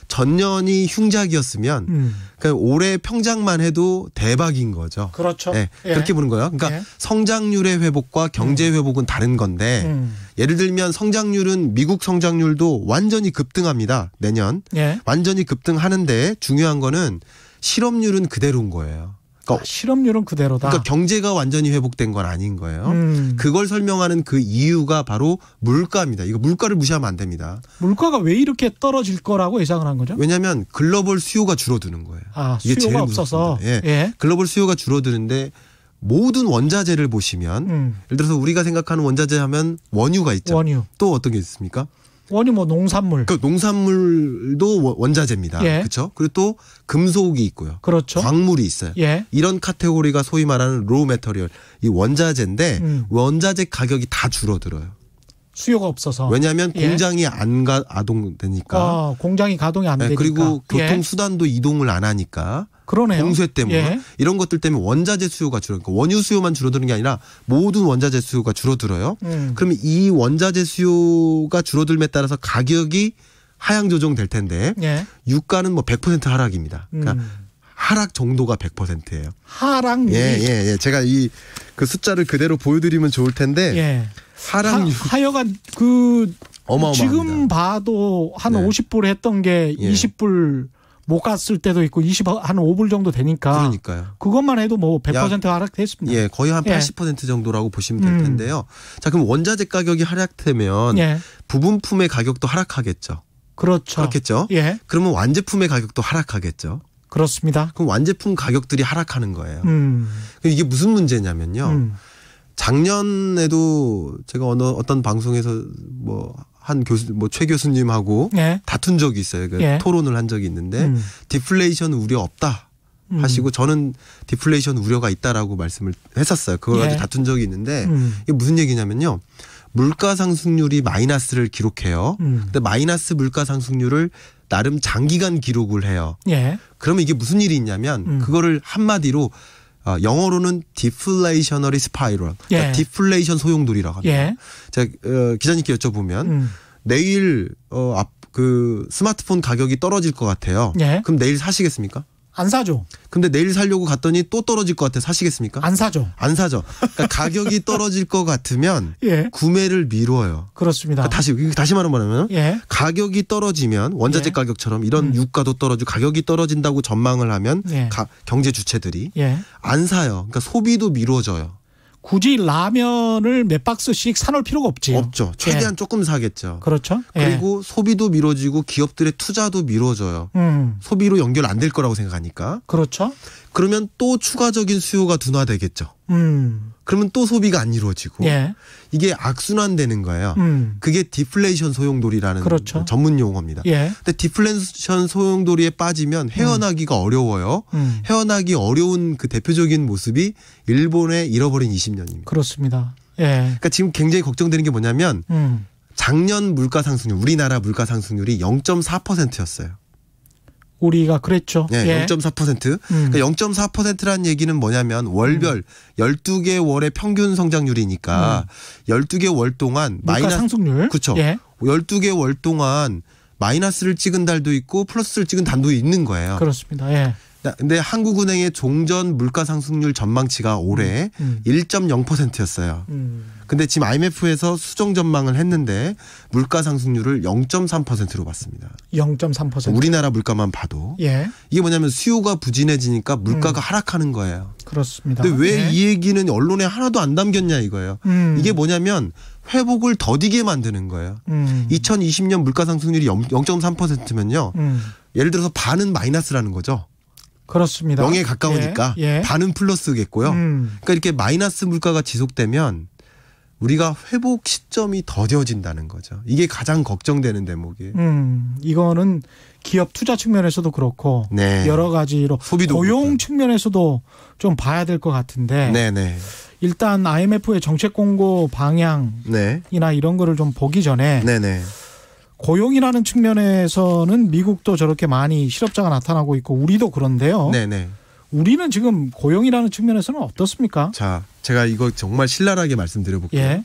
전년이 흉작이었으면 그러니까 올해 평작만 해도 대박인 거죠. 그렇죠. 네, 예. 그렇게 보는 거예요. 그러니까 예. 성장률의 회복과 경제 회복은 다른 건데 예를 들면 성장률은 미국 성장률도 완전히 급등합니다. 내년. 예. 완전히 급등하는데 중요한 거는 실업률은 그대로인 거예요. 그러니까, 실업률은 그대로다. 그러니까 경제가 완전히 회복된 건 아닌 거예요. 그걸 설명하는 그 이유가 바로 물가입니다. 이거 물가를 무시하면 안 됩니다. 물가가 왜 이렇게 떨어질 거라고 예상을 한 거죠? 왜냐하면 글로벌 수요가 줄어드는 거예요. 아, 이게 제일 수요가 없어서. 예. 예. 글로벌 수요가 줄어드는데 모든 원자재를 보시면 예를 들어서 우리가 생각하는 원자재 하면 원유가 있죠. 원유. 또 어떤 게 있습니까? 원유 뭐 농산물. 그 농산물도 원자재입니다. 예. 그렇죠? 그리고 또 금속이 있고요. 그렇죠. 광물이 있어요. 예. 이런 카테고리가 소위 말하는 로우 메터리얼, 이 원자재인데 원자재 가격이 다 줄어들어요. 수요가 없어서. 왜냐하면 예. 공장이 안 가동되니까. 공장이 가동이 안 되니까. 그리고 예. 교통수단도 이동을 안 하니까. 그러네요. 공세 때문에 예. 이런 것들 때문에 원자재 수요가 줄어요. 그러니까 원유 수요만 줄어드는 게 아니라 모든 원자재 수요가 줄어들어요. 그러면 이 원자재 수요가 줄어들음에 따라서 가격이 하향 조정될 텐데 예. 유가는 뭐 100% 하락입니다. 그러니까 하락 정도가 100%예요. 하락률이. 예. 제가 그 숫자를 그대로 보여드리면 좋을 텐데 예. 하락률 하여간 그 어마어마합니다. 지금 봐도 한 네. 50불 했던 게 예. 20불 못 갔을 때도 있고 한 5불 정도 되니까 그러니까요. 그것만 해도 뭐 100% 하락됐습니다. 예, 거의 한 예. 80% 정도라고 보시면 될 텐데요. 자, 그럼 원자재 가격이 하락되면 예. 부분품의 가격도 하락하겠죠. 그렇죠. 그렇겠죠. 예. 그러면 완제품의 가격도 하락하겠죠. 그렇습니다. 그럼 완제품 가격들이 하락하는 거예요. 이게 무슨 문제냐면요. 작년에도 제가 어떤 방송에서 최 교수님하고 예. 다툰 적이 있어요. 예. 토론을 한 적이 있는데 디플레이션 우려 없다 하시고 저는 디플레이션 우려가 있다라고 말씀을 했었어요. 그걸 예. 가지고 다툰 적이 있는데 이게 무슨 얘기냐면요. 물가 상승률이 마이너스를 기록해요. 근데 마이너스 물가 상승률을 나름 장기간 기록을 해요. 예. 그러면 이게 무슨 일이 있냐면 그거를 한마디로 영어로는 디플레이셔너리 스파이럴, 그러니까 예. 디플레이션 소용돌이라고 합니다. 예. 제가 기자님께 여쭤보면 내일 그 스마트폰 가격이 떨어질 것 같아요. 예. 그럼 내일 사시겠습니까? 안 사죠. 근데 내일 사려고 갔더니 또 떨어질 것 같아. 사시겠습니까? 안 사죠. 안 사죠. 그러니까 가격이 떨어질 것 같으면 예. 구매를 미뤄요. 그렇습니다. 그러니까 다시 말하면 예. 가격이 떨어지면 원자재 예. 가격처럼 이런 유가도 떨어지고 가격이 떨어진다고 전망을 하면 예. 경제 주체들이 예. 안 사요. 그러니까 소비도 미뤄져요. 굳이 라면을 몇 박스씩 사놓을 필요가 없지. 없죠. 최대한 조금 사겠죠. 그렇죠. 예. 그리고 소비도 미뤄지고 기업들의 투자도 미뤄져요. 소비로 연결 안 될 거라고 생각하니까. 그렇죠. 그러면 또 추가적인 수요가 둔화되겠죠. 그러면 또 소비가 안 이루어지고 예. 이게 악순환되는 거예요. 그게 디플레이션 소용돌이라는 그렇죠. 전문 용어입니다. 예. 근데 디플레이션 소용돌이에 빠지면 헤어나기가 어려워요. 헤어나기 어려운 그 대표적인 모습이 일본의 잃어버린 20년입니다. 그렇습니다. 예. 그러니까 지금 굉장히 걱정되는 게 뭐냐면 작년 물가 상승률, 우리나라 물가 상승률이 0.4%였어요. 우리가 그랬죠. 네, 예. 0.4%. 그러니까 0.4%라는 얘기는 뭐냐면 월별 12개 월의 평균 성장률이니까 12개 월 동안 물가 상승률. 그렇죠. 예. 12개 월 동안 마이너스를 찍은 달도 있고 플러스를 찍은 달도 있는 거예요. 그렇습니다. 예. 근데 한국은행의 종전 물가 상승률 전망치가 올해 1.0%였어요. 근데 지금 IMF에서 수정 전망을 했는데 물가 상승률을 0.3%로 봤습니다. 0.3%. 우리나라 물가만 봐도. 예. 이게 뭐냐면 수요가 부진해지니까 물가가 하락하는 거예요. 그렇습니다. 근데 왜 예. 이 얘기는 언론에 하나도 안 담겼냐 이거예요. 이게 뭐냐면 회복을 더디게 만드는 거예요. 2020년 물가 상승률이 0.3%면요. 예를 들어서 반은 마이너스라는 거죠. 그렇습니다. 0에 가까우니까 예. 예. 반은 플러스겠고요. 그러니까 이렇게 마이너스 물가가 지속되면 우리가 회복 시점이 더뎌진다는 거죠. 이게 가장 걱정되는 대목이에요. 이거는 기업 투자 측면에서도 그렇고 네. 여러 가지로 소비도 고용 그렇고요. 측면에서도 좀 봐야 될 것 같은데 네네. 일단 IMF의 정책 공고 방향이나 네. 이런 거를 좀 보기 전에 네네. 고용이라는 측면에서는 미국도 저렇게 많이 실업자가 나타나고 있고 우리도 그런데요. 네네. 우리는 지금 고용이라는 측면에서는 어떻습니까? 자, 제가 이거 정말 신랄하게 말씀드려볼게요. 예.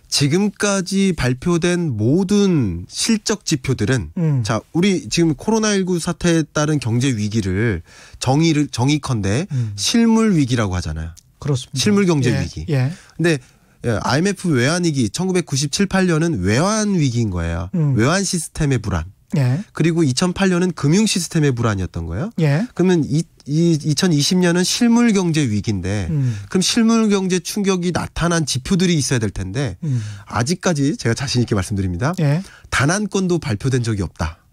지금까지 발표된 모든 실적 지표들은 자, 우리 지금 코로나19 사태에 따른 경제 위기를 정의컨대 실물 위기라고 하잖아요. 그렇습니다. 실물 경제 예. 위기. 예. 근데 IMF 외환위기 1997, 8년은 외환 위기인 거예요. 외환 시스템의 불안. 예. 그리고 2008년은 금융 시스템의 불안이었던 거예요. 예. 그러면 2020년은 실물 경제 위기인데 그럼 실물 경제 충격이 나타난 지표들이 있어야 될 텐데 아직까지 제가 자신 있게 말씀드립니다. 예. 단 한 건도 발표된 적이 없다.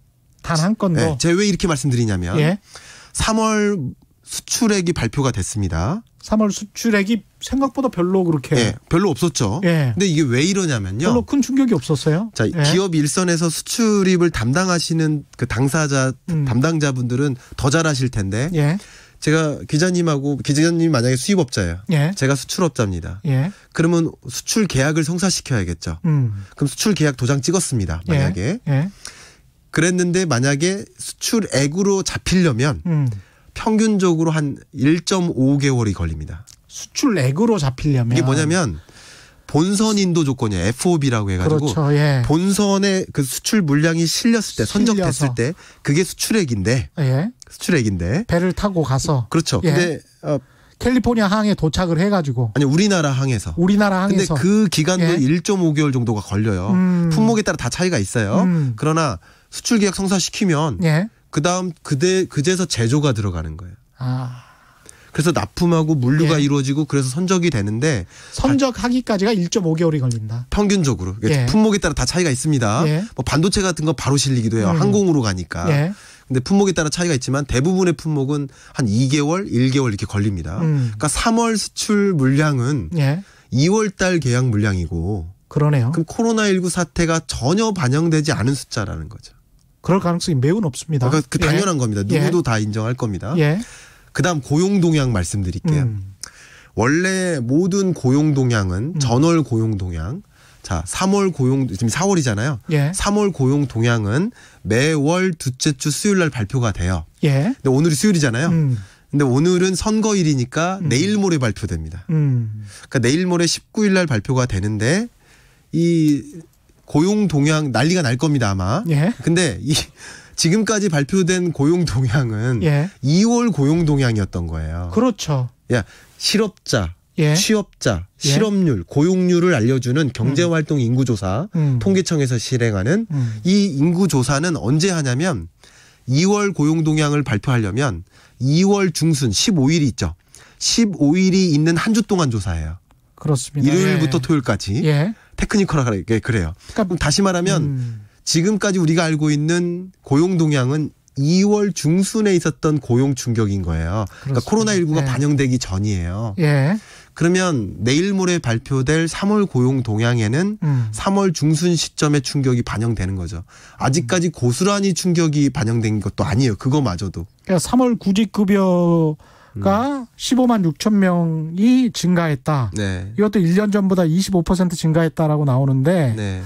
단 한 건도. 네, 제가 왜 이렇게 말씀드리냐면 예. 3월 수출액이 발표가 됐습니다. 3월 수출액이 생각보다 별로 그렇게 네, 별로 없었죠. 예. 근데 이게 왜 이러냐면요. 별로 큰 충격이 없었어요. 자, 예. 기업 일선에서 수출입을 담당하시는 그 당사자 담당자분들은 더 잘하실 텐데 예. 제가 기자님 만약에 수입업자예요. 예. 제가 수출업자입니다. 예. 그러면 수출 계약을 성사시켜야겠죠. 그럼 수출 계약 도장 찍었습니다. 만약에. 예. 그랬는데 만약에 수출액으로 잡히려면 평균적으로 한 1.5개월이 걸립니다. 수출액으로 잡히려면 이게 뭐냐면 본선 인도 조건이에요. FOB라고 해가지고 그렇죠. 예. 본선에 그 수출 물량이 실렸을 때 선적됐을 실려서. 때 그게 수출액인데 예. 배를 타고 가서 그렇죠. 예. 근데 캘리포니아 항에 도착을 해가지고 아니 우리나라 항에서 우리나라 항에서 근데 그 기간도 예. 1.5개월 정도가 걸려요. 품목에 따라 다 차이가 있어요. 그러나 수출 계약 성사시키면 예. 그다음 그제서 제조가 들어가는 거예요. 아. 그래서 납품하고 물류가 예. 이루어지고 그래서 선적이 되는데 선적하기까지가 1.5개월이 걸린다. 평균적으로 예. 품목에 따라 다 차이가 있습니다. 예. 뭐 반도체 같은 거 바로 실리기도 해요. 항공으로 가니까. 예. 근데 품목에 따라 차이가 있지만 대부분의 품목은 한 2개월, 1개월 이렇게 걸립니다. 그러니까 3월 수출 물량은 예. 2월 달 계약 물량이고 그러네요. 그럼 코로나19 사태가 전혀 반영되지 않은 숫자라는 거죠. 그럴 가능성이 매우 높습니다. 그러니까 그 당연한 예. 겁니다. 누구도 다 인정할 겁니다. 예. 그다음 고용 동향 말씀드릴게요. 원래 모든 고용 동향은 전월 고용 동향. 자, 3월 고용 지금 4월이잖아요. 예. 3월 고용 동향은 매월 둘째 주 수요일 날 발표가 돼요. 예. 근데 오늘이 수요일이잖아요. 근데 오늘은 선거일이니까 내일 모레 발표됩니다. 그러니까 내일 모레 19일 날 발표가 되는데 이 고용 동향 난리가 날 겁니다, 아마. 예. 근데 이 지금까지 발표된 고용 동향은 예. 2월 고용 동향이었던 거예요. 그렇죠. 야, 실업자, 예. 취업자, 예. 실업률, 고용률을 알려주는 경제활동 인구조사 통계청에서 실행하는 이 인구조사는 언제 하냐면 2월 고용 동향을 발표하려면 2월 중순 15일이 있죠. 15일이 있는 한 주 동안 조사해요. 그렇습니다. 일요일부터 예. 토요일까지. 예. 테크니컬하게 그래요. 그럼 다시 말하면 지금까지 우리가 알고 있는 고용 동향은 2월 중순에 있었던 고용 충격인 거예요. 그러니까 코로나19가 반영되기 전이에요. 예. 그러면 내일 모레 발표될 3월 고용 동향에는 3월 중순 시점에 충격이 반영되는 거죠. 아직까지 고스란히 충격이 반영된 것도 아니에요. 그거마저도. 그러니까 3월 구직급여가 15만 6천 명이 증가했다. 네. 이것도 1년 전보다 25% 증가했다라고 나오는데 네.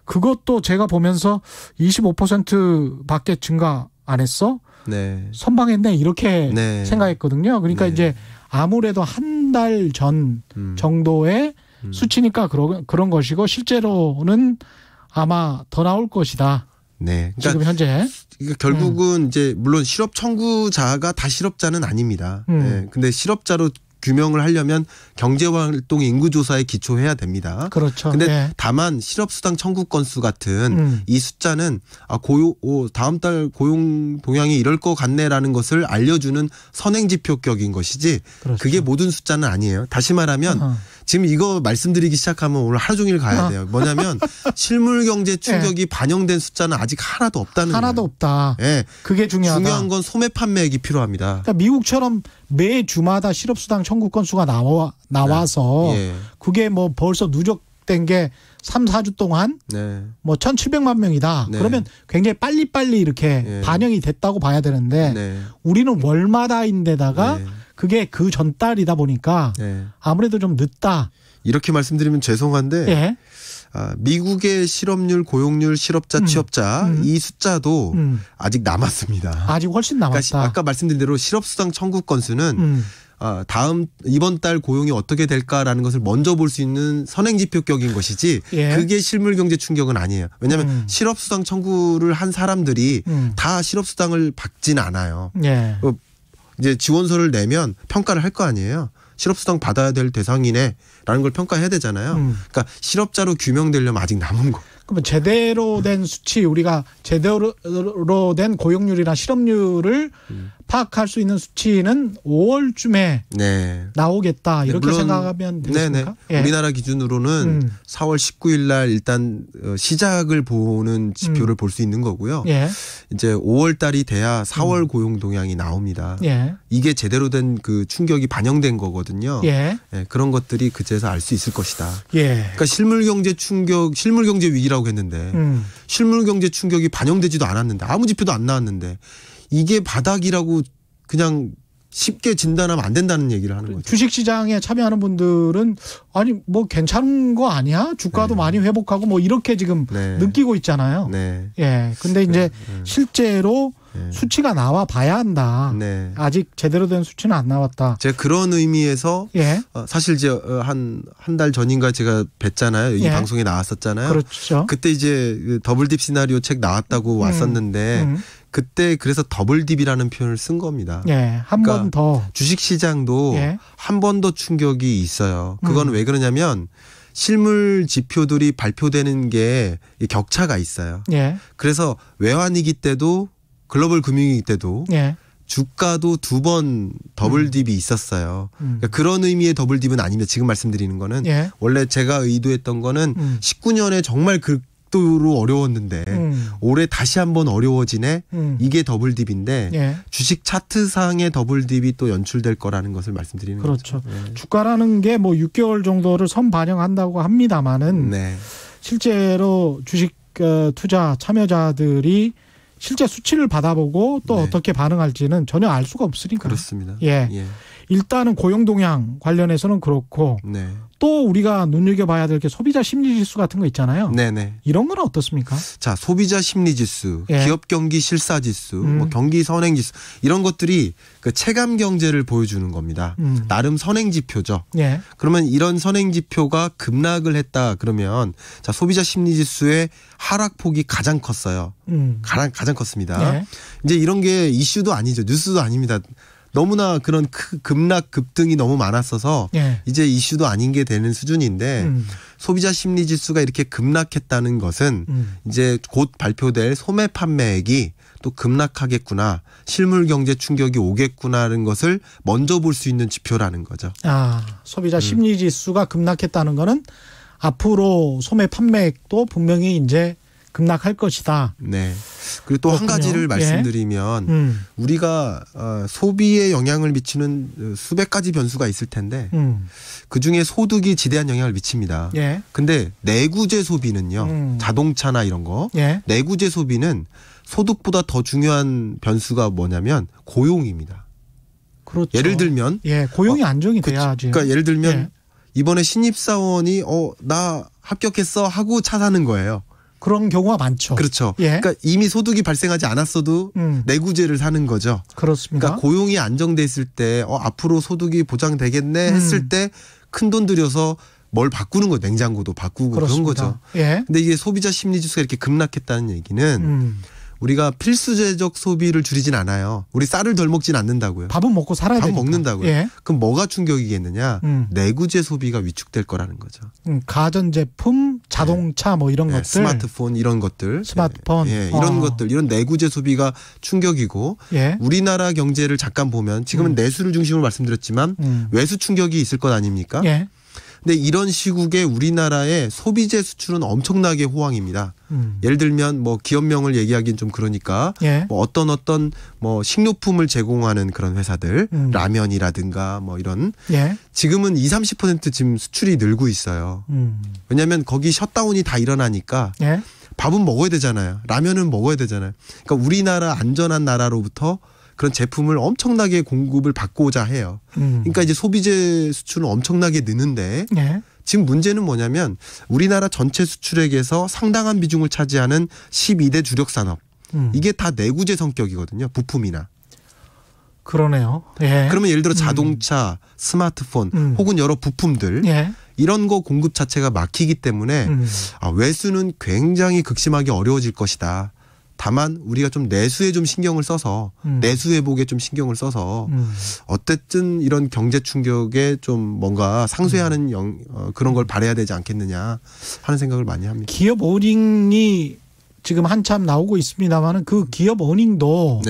그것도 제가 보면서 25%밖에 증가 안 했어? 네. 선방했네 이렇게 네. 생각했거든요. 그러니까 네. 이제 아무래도 한 달 전 정도의 수치니까 그런 것이고 실제로는 아마 더 나올 것이다. 네. 그러니까 지금 현재. 결국은 이제 물론 실업 청구자가 다 실업자는 아닙니다. 네. 근데 실업자로 규명을 하려면 경제활동 인구조사에 기초해야 됩니다. 그렇죠. 근데 예. 다만 실업수당 청구 건수 같은 이 숫자는 다음 달 고용 동향이 이럴 것 같네라는 것을 알려주는 선행지표격인 것이지 그렇죠. 그게 모든 숫자는 아니에요. 다시 말하면 지금 이거 말씀드리기 시작하면 오늘 하루 종일 가야 돼요. 뭐냐면 실물경제 충격이 반영된 숫자는 아직 하나도 없다는 거예요. 하나도 없다. 예. 그게 중요하다. 중요한 건 소매 판매액이 필요합니다. 그러니까 미국처럼 매 주마다 실업수당 청구 건수가 나와서 예. 그게 뭐 벌써 누적된 게 3, 4주 동안 네. 뭐 1,700만 명이다. 네. 그러면 굉장히 빨리빨리 이렇게 예. 반영이 됐다고 봐야 되는데 네. 우리는 월마다인데다가 네. 그게 그 전달이다 보니까 네. 아무래도 좀 늦다. 이렇게 말씀드리면 죄송한데 예. 미국의 실업률, 고용률, 실업자, 취업자 이 숫자도 아직 남았습니다. 아직 훨씬 남았다. 그러니까 아까 말씀드린 대로 실업수당 청구 건수는 이번 달 고용이 어떻게 될까라는 것을 먼저 볼 수 있는 선행지표격인 것이지 예. 그게 실물경제 충격은 아니에요. 왜냐하면 실업수당 청구를 한 사람들이 다 실업수당을 받진 않아요. 예. 이제 지원서를 내면 평가를 할 거 아니에요. 실업수당 받아야 될 대상이네라는 걸 평가해야 되잖아요. 그러니까 실업자로 규명되려면 아직 남은 거. 그러면 제대로 된 수치 우리가 제대로 된 고용률이나 실업률을 파악할 수 있는 수치는 5월쯤에 네. 나오겠다 이렇게 물론, 생각하면 되겠습니까? 예. 우리나라 기준으로는 4월 19일 날 일단 시작을 보는 지표를 볼 수 있는 거고요. 예. 이제 5월 달이 돼야 4월 고용 동향이 나옵니다. 예. 이게 제대로 된 그 충격이 반영된 거거든요. 예. 예, 그런 것들이 그제서 알 수 있을 것이다. 예. 그러니까 실물경제 충격, 실물경제 위기라고 했는데 실물경제 충격이 반영되지도 않았는데 아무 지표도 안 나왔는데 이게 바닥이라고 그냥 쉽게 진단하면 안 된다는 얘기를 하는 거죠. 주식시장에 참여하는 분들은 아니 뭐 괜찮은 거 아니야? 주가도 많이 회복하고 뭐 이렇게 지금 느끼고 있잖아요. 네. 예. 근데 이제 실제로 수치가 나와 봐야 한다. 네. 아직 제대로 된 수치는 안 나왔다. 제가 그런 의미에서 예. 사실 이제 한 달 전인가 제가 뵀잖아요. 이 예. 방송에 나왔었잖아요. 그렇죠. 그때 이제 더블딥 시나리오 책 나왔다고 왔었는데 그때 그래서 더블딥이라는 표현을 쓴 겁니다. 예. 한 번 더. 주식시장도 예. 한 번 더 충격이 있어요. 그건 왜 그러냐면 실물 지표들이 발표되는 게 격차가 있어요. 예. 그래서 외환위기 때도 글로벌 금융위기 때도 예. 주가도 2번 더블딥이 있었어요. 그러니까 그런 의미의 더블딥은 아닙니다. 지금 말씀드리는 거는 예. 원래 제가 의도했던 거는 19년에 정말 극도로 어려웠는데 올해 다시 한번 어려워지네. 이게 더블딥인데 예. 주식 차트상의 더블딥이 또 연출될 거라는 것을 말씀드리는 그렇죠. 거죠. 네. 주가라는 게 뭐 6개월 정도를 선반영한다고 합니다마는 네. 실제로 주식 투자 참여자들이 실제 수치를 받아보고 또 어떻게 반응할지는 전혀 알 수가 없으니까. 그렇습니다. 예. 일단은 고용 동향 관련해서는 그렇고 네. 또 우리가 눈여겨봐야 될 게 소비자 심리지수 같은 거 있잖아요. 네네. 이런 건 어떻습니까? 자, 소비자 심리지수, 예. 기업 경기 실사지수, 뭐 경기 선행지수 이런 것들이 그 체감 경제를 보여주는 겁니다. 나름 선행지표죠. 예. 그러면 이런 선행지표가 급락을 했다 그러면 자, 소비자 심리지수의 하락폭이 가장 컸어요. 가장 컸습니다. 예. 이제 이런 게 이슈도 아니죠. 뉴스도 아닙니다. 너무나 그런 급락 급등이 너무 많았어서 예. 이제 이슈도 아닌 게 되는 수준인데 소비자 심리 지수가 이렇게 급락했다는 것은 이제 곧 발표될 소매 판매액이 또 급락하겠구나. 실물 경제 충격이 오겠구나라는 것을 먼저 볼 수 있는 지표라는 거죠. 소비자 심리 지수가 급락했다는 거는 앞으로 소매 판매액도 분명히 이제 급락할 것이다. 네. 그리고 또 한 가지를 말씀드리면 우리가 소비에 영향을 미치는 수백 가지 변수가 있을 텐데 그중에 소득이 지대한 영향을 미칩니다. 예. 근데 내구재 소비는요. 자동차나 이런 거. 예. 내구재 소비는 소득보다 더 중요한 변수가 뭐냐면 고용입니다. 그렇죠. 예를 들면 고용이 안정이 돼야지. 그러니까 예를 들면 이번에 신입사원이 나 합격했어 하고 차 사는 거예요. 그런 경우가 많죠. 그렇죠. 예. 그러니까 이미 소득이 발생하지 않았어도 내구재를 사는 거죠. 그렇습니다. 그러니까 고용이 안정돼 있을 때 앞으로 소득이 보장되겠네 했을 때 큰 돈 들여서 뭘 바꾸는 거예요. 냉장고도 바꾸고 그렇습니다. 그런 거죠. 예. 근데 이게 소비자 심리 지수가 이렇게 급락했다는 얘기는 우리가 필수재적 소비를 줄이진 않아요. 우리 쌀을 덜 먹진 않는다고요. 밥은 먹고 살아야 밥 되니까. 먹는다고요. 예. 그럼 뭐가 충격이겠느냐? 내구재 소비가 위축될 거라는 거죠. 가전제품, 자동차 뭐 이런 것들. 스마트폰 이런 것들. 스마트폰. 이런 것들. 이런 내구재 소비가 충격이고 우리나라 경제를 잠깐 보면 지금은 내수를 중심으로 말씀드렸지만 외수 충격이 있을 것 아닙니까? 예. 근데 이런 시국에 우리나라의 소비재 수출은 엄청나게 호황입니다. 예를 들면 뭐 기업명을 얘기하기는 좀 그러니까 뭐 어떤 뭐 식료품을 제공하는 그런 회사들 라면이라든가 뭐 이런 지금은 20-30% 지금 수출이 늘고 있어요. 왜냐하면 거기 셧다운이 다 일어나니까 밥은 먹어야 되잖아요. 라면은 먹어야 되잖아요. 그러니까 우리나라 안전한 나라로부터 그런 제품을 엄청나게 공급을 받고자 해요. 그러니까 이제 소비재 수출은 엄청나게 느는데 지금 문제는 뭐냐면 우리나라 전체 수출액에서 상당한 비중을 차지하는 12대 주력 산업. 이게 다 내구재 성격이거든요. 부품이나. 그러네요. 예. 그러면 예를 들어 자동차, 스마트폰 혹은 여러 부품들 이런 거 공급 자체가 막히기 때문에 외수는 굉장히 극심하게 어려워질 것이다. 다만 우리가 좀 내수에 좀 신경을 써서 내수 회복에 좀 신경을 써서 어쨌든 이런 경제 충격에 좀 뭔가 상쇄하는 그런 걸 바라야 되지 않겠느냐 하는 생각을 많이 합니다. 기업 어닝이 지금 한참 나오고 있습니다만은 그 기업 어닝도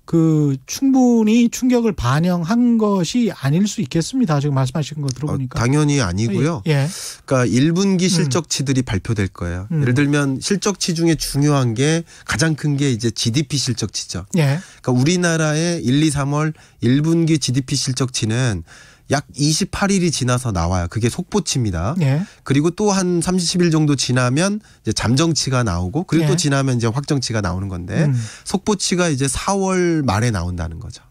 그 충분히 충격을 반영한 것이 아닐 수 있겠습니다. 지금 말씀하신 거 들어보니까. 당연히 아니고요. 그러니까 1분기 실적치들이 발표될 거예요. 예를 들면 실적치 중에 중요한 게 가장 큰 게 이제 GDP 실적치죠. 그러니까 우리나라의 1, 2, 3월 1분기 GDP 실적치는 약 28일이 지나서 나와요. 그게 속보치입니다. 그리고 또 한 30일 정도 지나면 이제 잠정치가 나오고 그리고 또 지나면 이제 확정치가 나오는 건데 속보치가 이제 4월 말에 나온다는 거죠.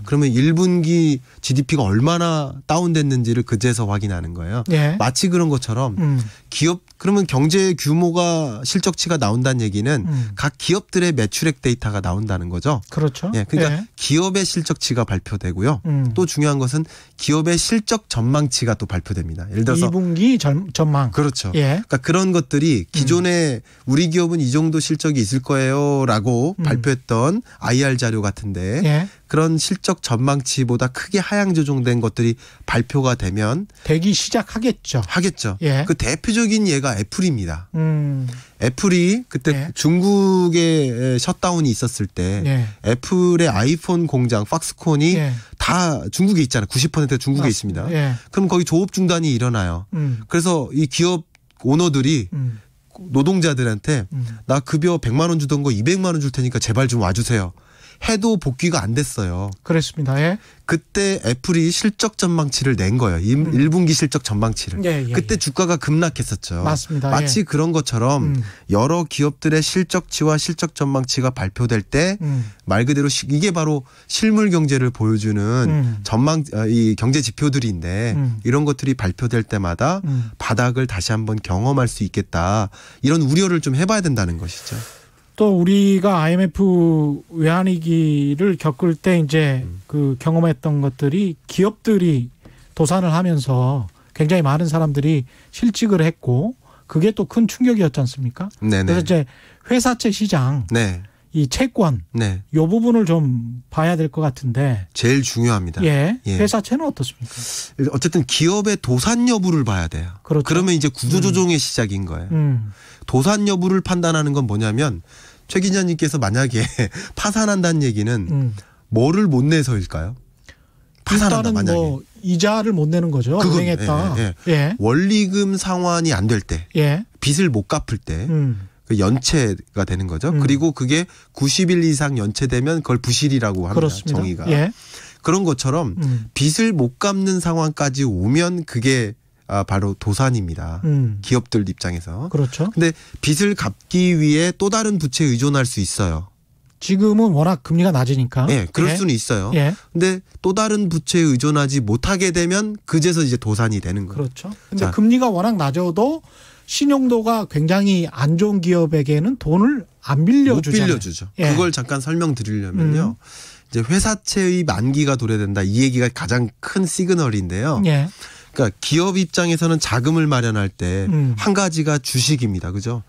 그러면 1분기 GDP가 얼마나 다운됐는지를 그제서 확인하는 거예요. 마치 그런 것처럼 기업 그러면 경제 규모가 실적치가 나온다는 얘기는 각 기업들의 매출액 데이터가 나온다는 거죠. 그렇죠. 그러니까 기업의 실적치가 발표되고요. 또 중요한 것은 기업의 실적 전망치가 또 발표됩니다. 예를 들어서 2분기 전망. 그렇죠. 그러니까 그런 것들이 기존에 우리 기업은 이 정도 실적이 있을 거예요라고 발표했던 IR 자료 같은데 그런 실적 전망치보다 크게 하향 조정된 것들이 발표가 되면 되기 시작하겠죠. 하겠죠. 그 대표적인 예가 애플입니다. 애플이 그때 예. 중국에 셧다운이 있었을 때 예. 애플의 아이폰 공장 팍스콘이 예. 다 중국에 있잖아요. 90% 중국에 맞습니다. 있습니다. 예. 그럼 거기 조업 중단이 일어나요. 그래서 이 기업 오너들이 노동자들한테 나 급여 100만 원 주던 거 200만 원 줄 테니까 제발 좀 와주세요. 해도 복귀가 안 됐어요. 그렇습니다. 예. 그때 애플이 실적 전망치를 낸 거예요. 1분기 실적 전망치를. 예, 그때 주가가 급락했었죠. 맞습니다. 마치 예. 그런 것처럼 여러 기업들의 실적치와 실적 전망치가 발표될 때 말 그대로 이게 바로 실물 경제를 보여주는 전망 이 경제 지표들인데 이런 것들이 발표될 때마다 바닥을 다시 한번 경험할 수 있겠다. 이런 우려를 좀 해봐야 된다는 것이죠. 또 우리가 IMF 외환위기를 겪을 때 이제 그 경험했던 것들이 기업들이 도산을 하면서 굉장히 많은 사람들이 실직을 했고 그게 또 큰 충격이었지 않습니까? 네네. 그래서 이제 회사채 시장, 네. 이 채권, 네. 이 부분을 좀 봐야 될 것 같은데. 제일 중요합니다. 예. 예. 회사채는 어떻습니까? 어쨌든 기업의 도산 여부를 봐야 돼요. 그렇죠. 그러면 이제 구조조정의 시작인 거예요. 도산 여부를 판단하는 건 뭐냐면 최 기자님께서 만약에 파산한다는 얘기는 뭐를 못 내서일까요? 파산한다 일단은 만약에. 뭐 이자를 못 내는 거죠. 은행했다. 예. 예. 원리금 상환이 안 될 때, 예. 빚을 못 갚을 때, 그 연체가 되는 거죠. 그리고 그게 90일 이상 연체되면 그걸 부실이라고 합니다. 그렇습니다. 정의가. 예. 그런 것처럼 빚을 못 갚는 상황까지 오면 그게 바로 도산입니다. 기업들 입장에서. 그렇죠. 근데 빚을 갚기 위해 또 다른 부채에 의존할 수 있어요. 지금은 워낙 금리가 낮으니까. 예, 그럴 예. 수는 있어요. 예. 근데 또 다른 부채에 의존하지 못하게 되면 그제서 이제 도산이 되는 거예요. 그렇죠. 근데 자. 금리가 워낙 낮아도 신용도가 굉장히 안 좋은 기업에게는 돈을 안 못 빌려주잖아요. 빌려주죠. 예. 그걸 잠깐 설명드리려면요. 이제 회사채의 만기가 도래된다. 이 얘기가 가장 큰 시그널인데요. 예. 그러니까 기업 입장에서는 자금을 마련할 때 한 가지가 주식입니다. 그죠?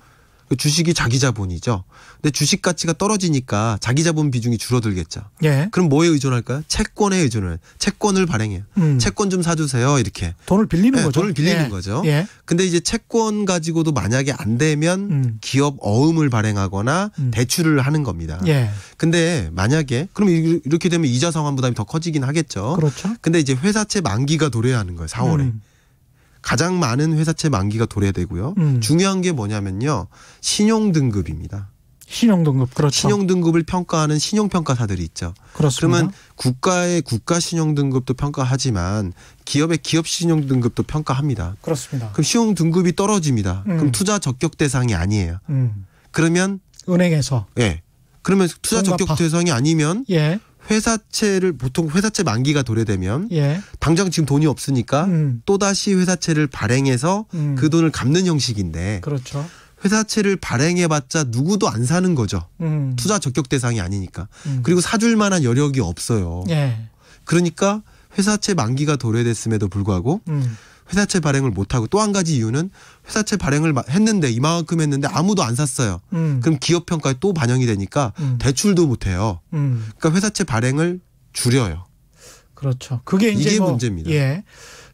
그 주식이 자기 자본이죠. 근데 주식 가치가 떨어지니까 자기 자본 비중이 줄어들겠죠. 예. 그럼 뭐에 의존할까요? 채권에 의존을. 채권을 발행해요. 채권 좀 사주세요. 이렇게. 돈을 빌리는 네, 거죠. 돈을 빌리는 예. 거죠. 예. 근데 이제 채권 가지고도 만약에 안 되면 기업 어음을 발행하거나 대출을 하는 겁니다. 예. 근데 만약에 그럼 이렇게 되면 이자 상환 부담이 더 커지긴 하겠죠. 그렇죠. 근데 이제 회사채 만기가 도래야 하는 거예요. 4월에. 가장 많은 회사채 만기가 도래되고요. 중요한 게 뭐냐면요. 신용등급입니다. 신용등급. 그렇죠. 신용등급을 평가하는 신용평가사들이 있죠. 그렇습니다. 그러면 국가의 국가 신용등급도 평가하지만 기업의 기업 신용등급도 평가합니다. 그렇습니다. 그럼 신용등급이 떨어집니다. 그럼 투자 적격 대상이 아니에요. 그러면 은행에서. 예. 그러면 투자 적격 대상이 아니면 예. 회사채를 보통 회사채 만기가 도래되면 예. 당장 지금 돈이 없으니까 또다시 회사채를 발행해서 그 돈을 갚는 형식인데 그렇죠. 회사채를 발행해봤자 누구도 안 사는 거죠. 투자 적격 대상이 아니니까. 그리고 사줄 만한 여력이 없어요. 예. 그러니까 회사채 만기가 도래됐음에도 불구하고 회사채 발행을 못하고 또 한 가지 이유는 회사채 발행을 했는데 이만큼 했는데 아무도 안 샀어요. 그럼 기업 평가에 또 반영이 되니까 대출도 못해요. 그러니까 회사채 발행을 줄여요. 그렇죠. 그게 이제 이게 문제입니다. 예.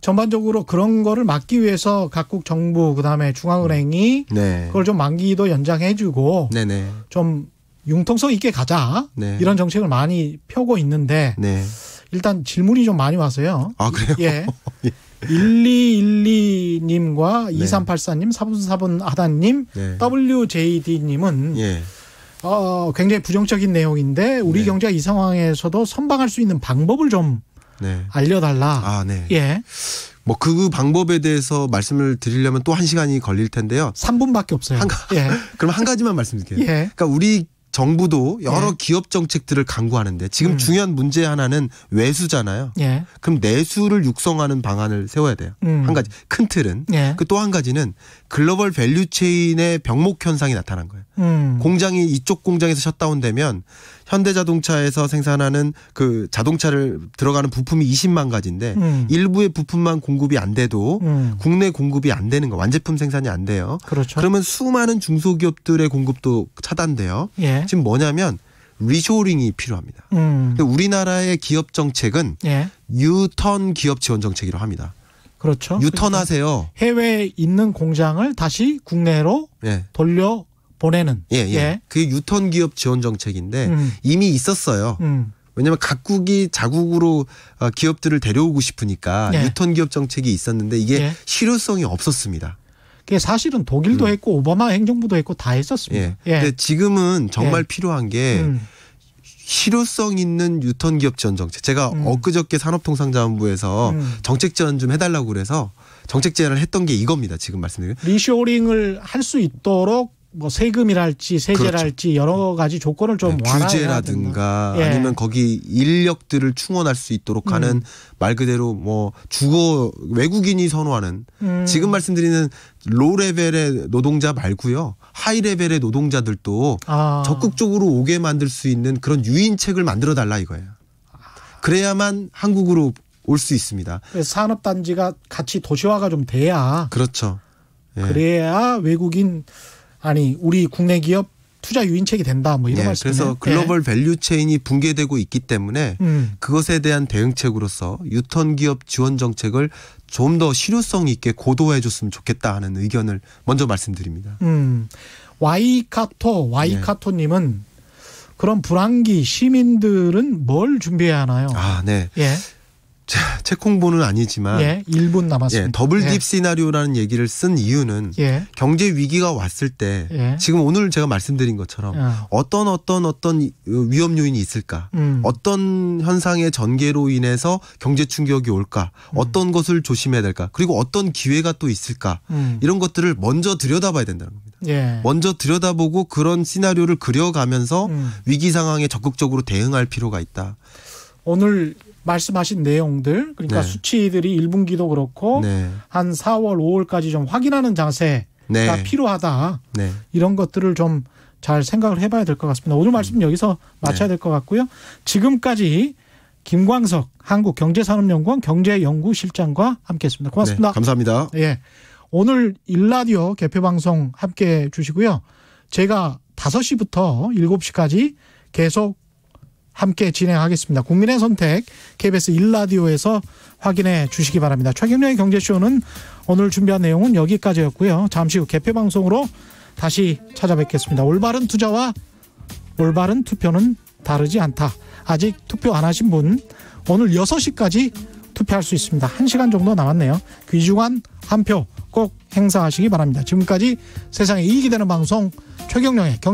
전반적으로 그런 거를 막기 위해서 각국 정부 그다음에 중앙은행이 네. 그걸 좀 만기도 연장해주고 네네. 좀 융통성 있게 가자 네. 이런 정책을 많이 펴고 있는데 네. 일단 질문이 좀 많이 와서요. 아 그래요? 예. 예. 1212님과 네. 2384님, 44분 하다님, 네. WJD님은 예. 굉장히 부정적인 내용인데 우리 네. 경제가 이 상황에서도 선방할 수 있는 방법을 좀 네. 알려달라. 아, 네. 예. 뭐 그 방법에 대해서 말씀을 드리려면 또 1시간이 걸릴 텐데요. 3분밖에 없어요. 예. 그럼 한 가지만 말씀드릴게요. 예. 그러니까 우리 정부도 여러 예. 기업 정책들을 강구하는데 지금 중요한 문제 하나는 외수잖아요. 예. 그럼 내수를 육성하는 방안을 세워야 돼요. 한 가지 큰 틀은. 예. 그 또 한 가지는 글로벌 밸류체인의 병목 현상이 나타난 거예요. 공장이 이쪽 공장에서 셧다운되면 현대자동차에서 생산하는 그 자동차를 들어가는 부품이 20만 가지인데 일부의 부품만 공급이 안 돼도 국내 공급이 안 되는 거 완제품 생산이 안 돼요. 그렇죠. 그러면 수많은 중소기업들의 공급도 차단돼요. 예. 지금 뭐냐면 리쇼링이 필요합니다. 근데 우리나라의 기업 정책은 예. 유턴 기업 지원 정책이라고 합니다. 그렇죠. 유턴하세요. 해외에 있는 공장을 다시 국내로 예. 돌려 보내는. 예, 예. 그게 유턴 기업 지원 정책인데 이미 있었어요. 왜냐하면 각국이 자국으로 기업들을 데려오고 싶으니까 예. 유턴 기업 정책이 있었는데 이게 예. 실효성이 없었습니다. 그게 사실은 독일도 했고 오바마 행정부도 했고 다 했었습니다. 예. 예. 근데 지금은 정말 예. 필요한 게 실효성 있는 유턴 기업 지원 정책. 제가 엊그저께 산업통상자원부에서 정책 지원 좀 해달라고 그래서 정책 제안을 했던 게 이겁니다. 지금 말씀드린. 리쇼링을 할 수 있도록 뭐 세금이랄지 세제랄지 그렇죠. 여러 가지 조건을 좀 완화해야 규제라든가 된다. 예. 아니면 거기 인력들을 충원할 수 있도록 하는 말 그대로 뭐 주거 외국인이 선호하는 지금 말씀드리는 로 레벨의 노동자 말고요. 하이 레벨의 노동자들도 적극적으로 오게 만들 수 있는 그런 유인책을 만들어 달라 이거예요. 그래야만 한국으로 올 수 있습니다. 산업단지가 같이 도시화가 좀 돼야 그렇죠. 예. 그래야 외국인 아니 우리 국내 기업 투자 유인책이 된다 뭐 이런 예, 말씀이네요. 그래서 글로벌 밸류체인이 붕괴되고 있기 때문에 그것에 대한 대응책으로서 유턴 기업 지원 정책을 좀 더 실효성 있게 고도화해 줬으면 좋겠다 하는 의견을 먼저 말씀드립니다. 와이카토님은 그럼 불황기 시민들은 뭘 준비해야 하나요? 아, 네. 예. 책 홍보는 아니지만 예, 1분 남았습니다. 예, 더블 딥 예. 시나리오라는 얘기를 쓴 이유는 예. 경제 위기가 왔을 때 예. 지금 오늘 제가 말씀드린 것처럼 어떤 위험 요인이 있을까? 어떤 현상의 전개로 인해서 경제 충격이 올까? 어떤 것을 조심해야 될까? 그리고 어떤 기회가 또 있을까? 이런 것들을 먼저 들여다봐야 된다는 겁니다. 예. 먼저 들여다보고 그런 시나리오를 그려가면서 위기 상황에 적극적으로 대응할 필요가 있다. 오늘 말씀하신 내용들 그러니까 네. 수치들이 1분기도 그렇고 네. 한 4월 5월까지 좀 확인하는 자세가 네. 필요하다. 네. 이런 것들을 좀 잘 생각을 해봐야 될 것 같습니다. 오늘 말씀 여기서 마쳐야 될 것 같고요. 지금까지 김광석 한국경제산업연구원 경제연구실장과 함께했습니다. 고맙습니다. 네, 감사합니다. 예, 오늘 일라디오 개표방송 함께해 주시고요. 제가 5시부터 7시까지 계속 함께 진행하겠습니다. 국민의 선택 KBS 일라디오에서 확인해 주시기 바랍니다. 최경영의 경제쇼는 오늘 준비한 내용은 여기까지였고요. 잠시 후 개표방송으로 다시 찾아뵙겠습니다. 올바른 투자와 올바른 투표는 다르지 않다. 아직 투표 안 하신 분 오늘 6시까지 투표할 수 있습니다. 1시간 정도 남았네요. 귀중한 한 표 꼭 행사하시기 바랍니다. 지금까지 세상에 이익이 되는 방송 최경영의 경제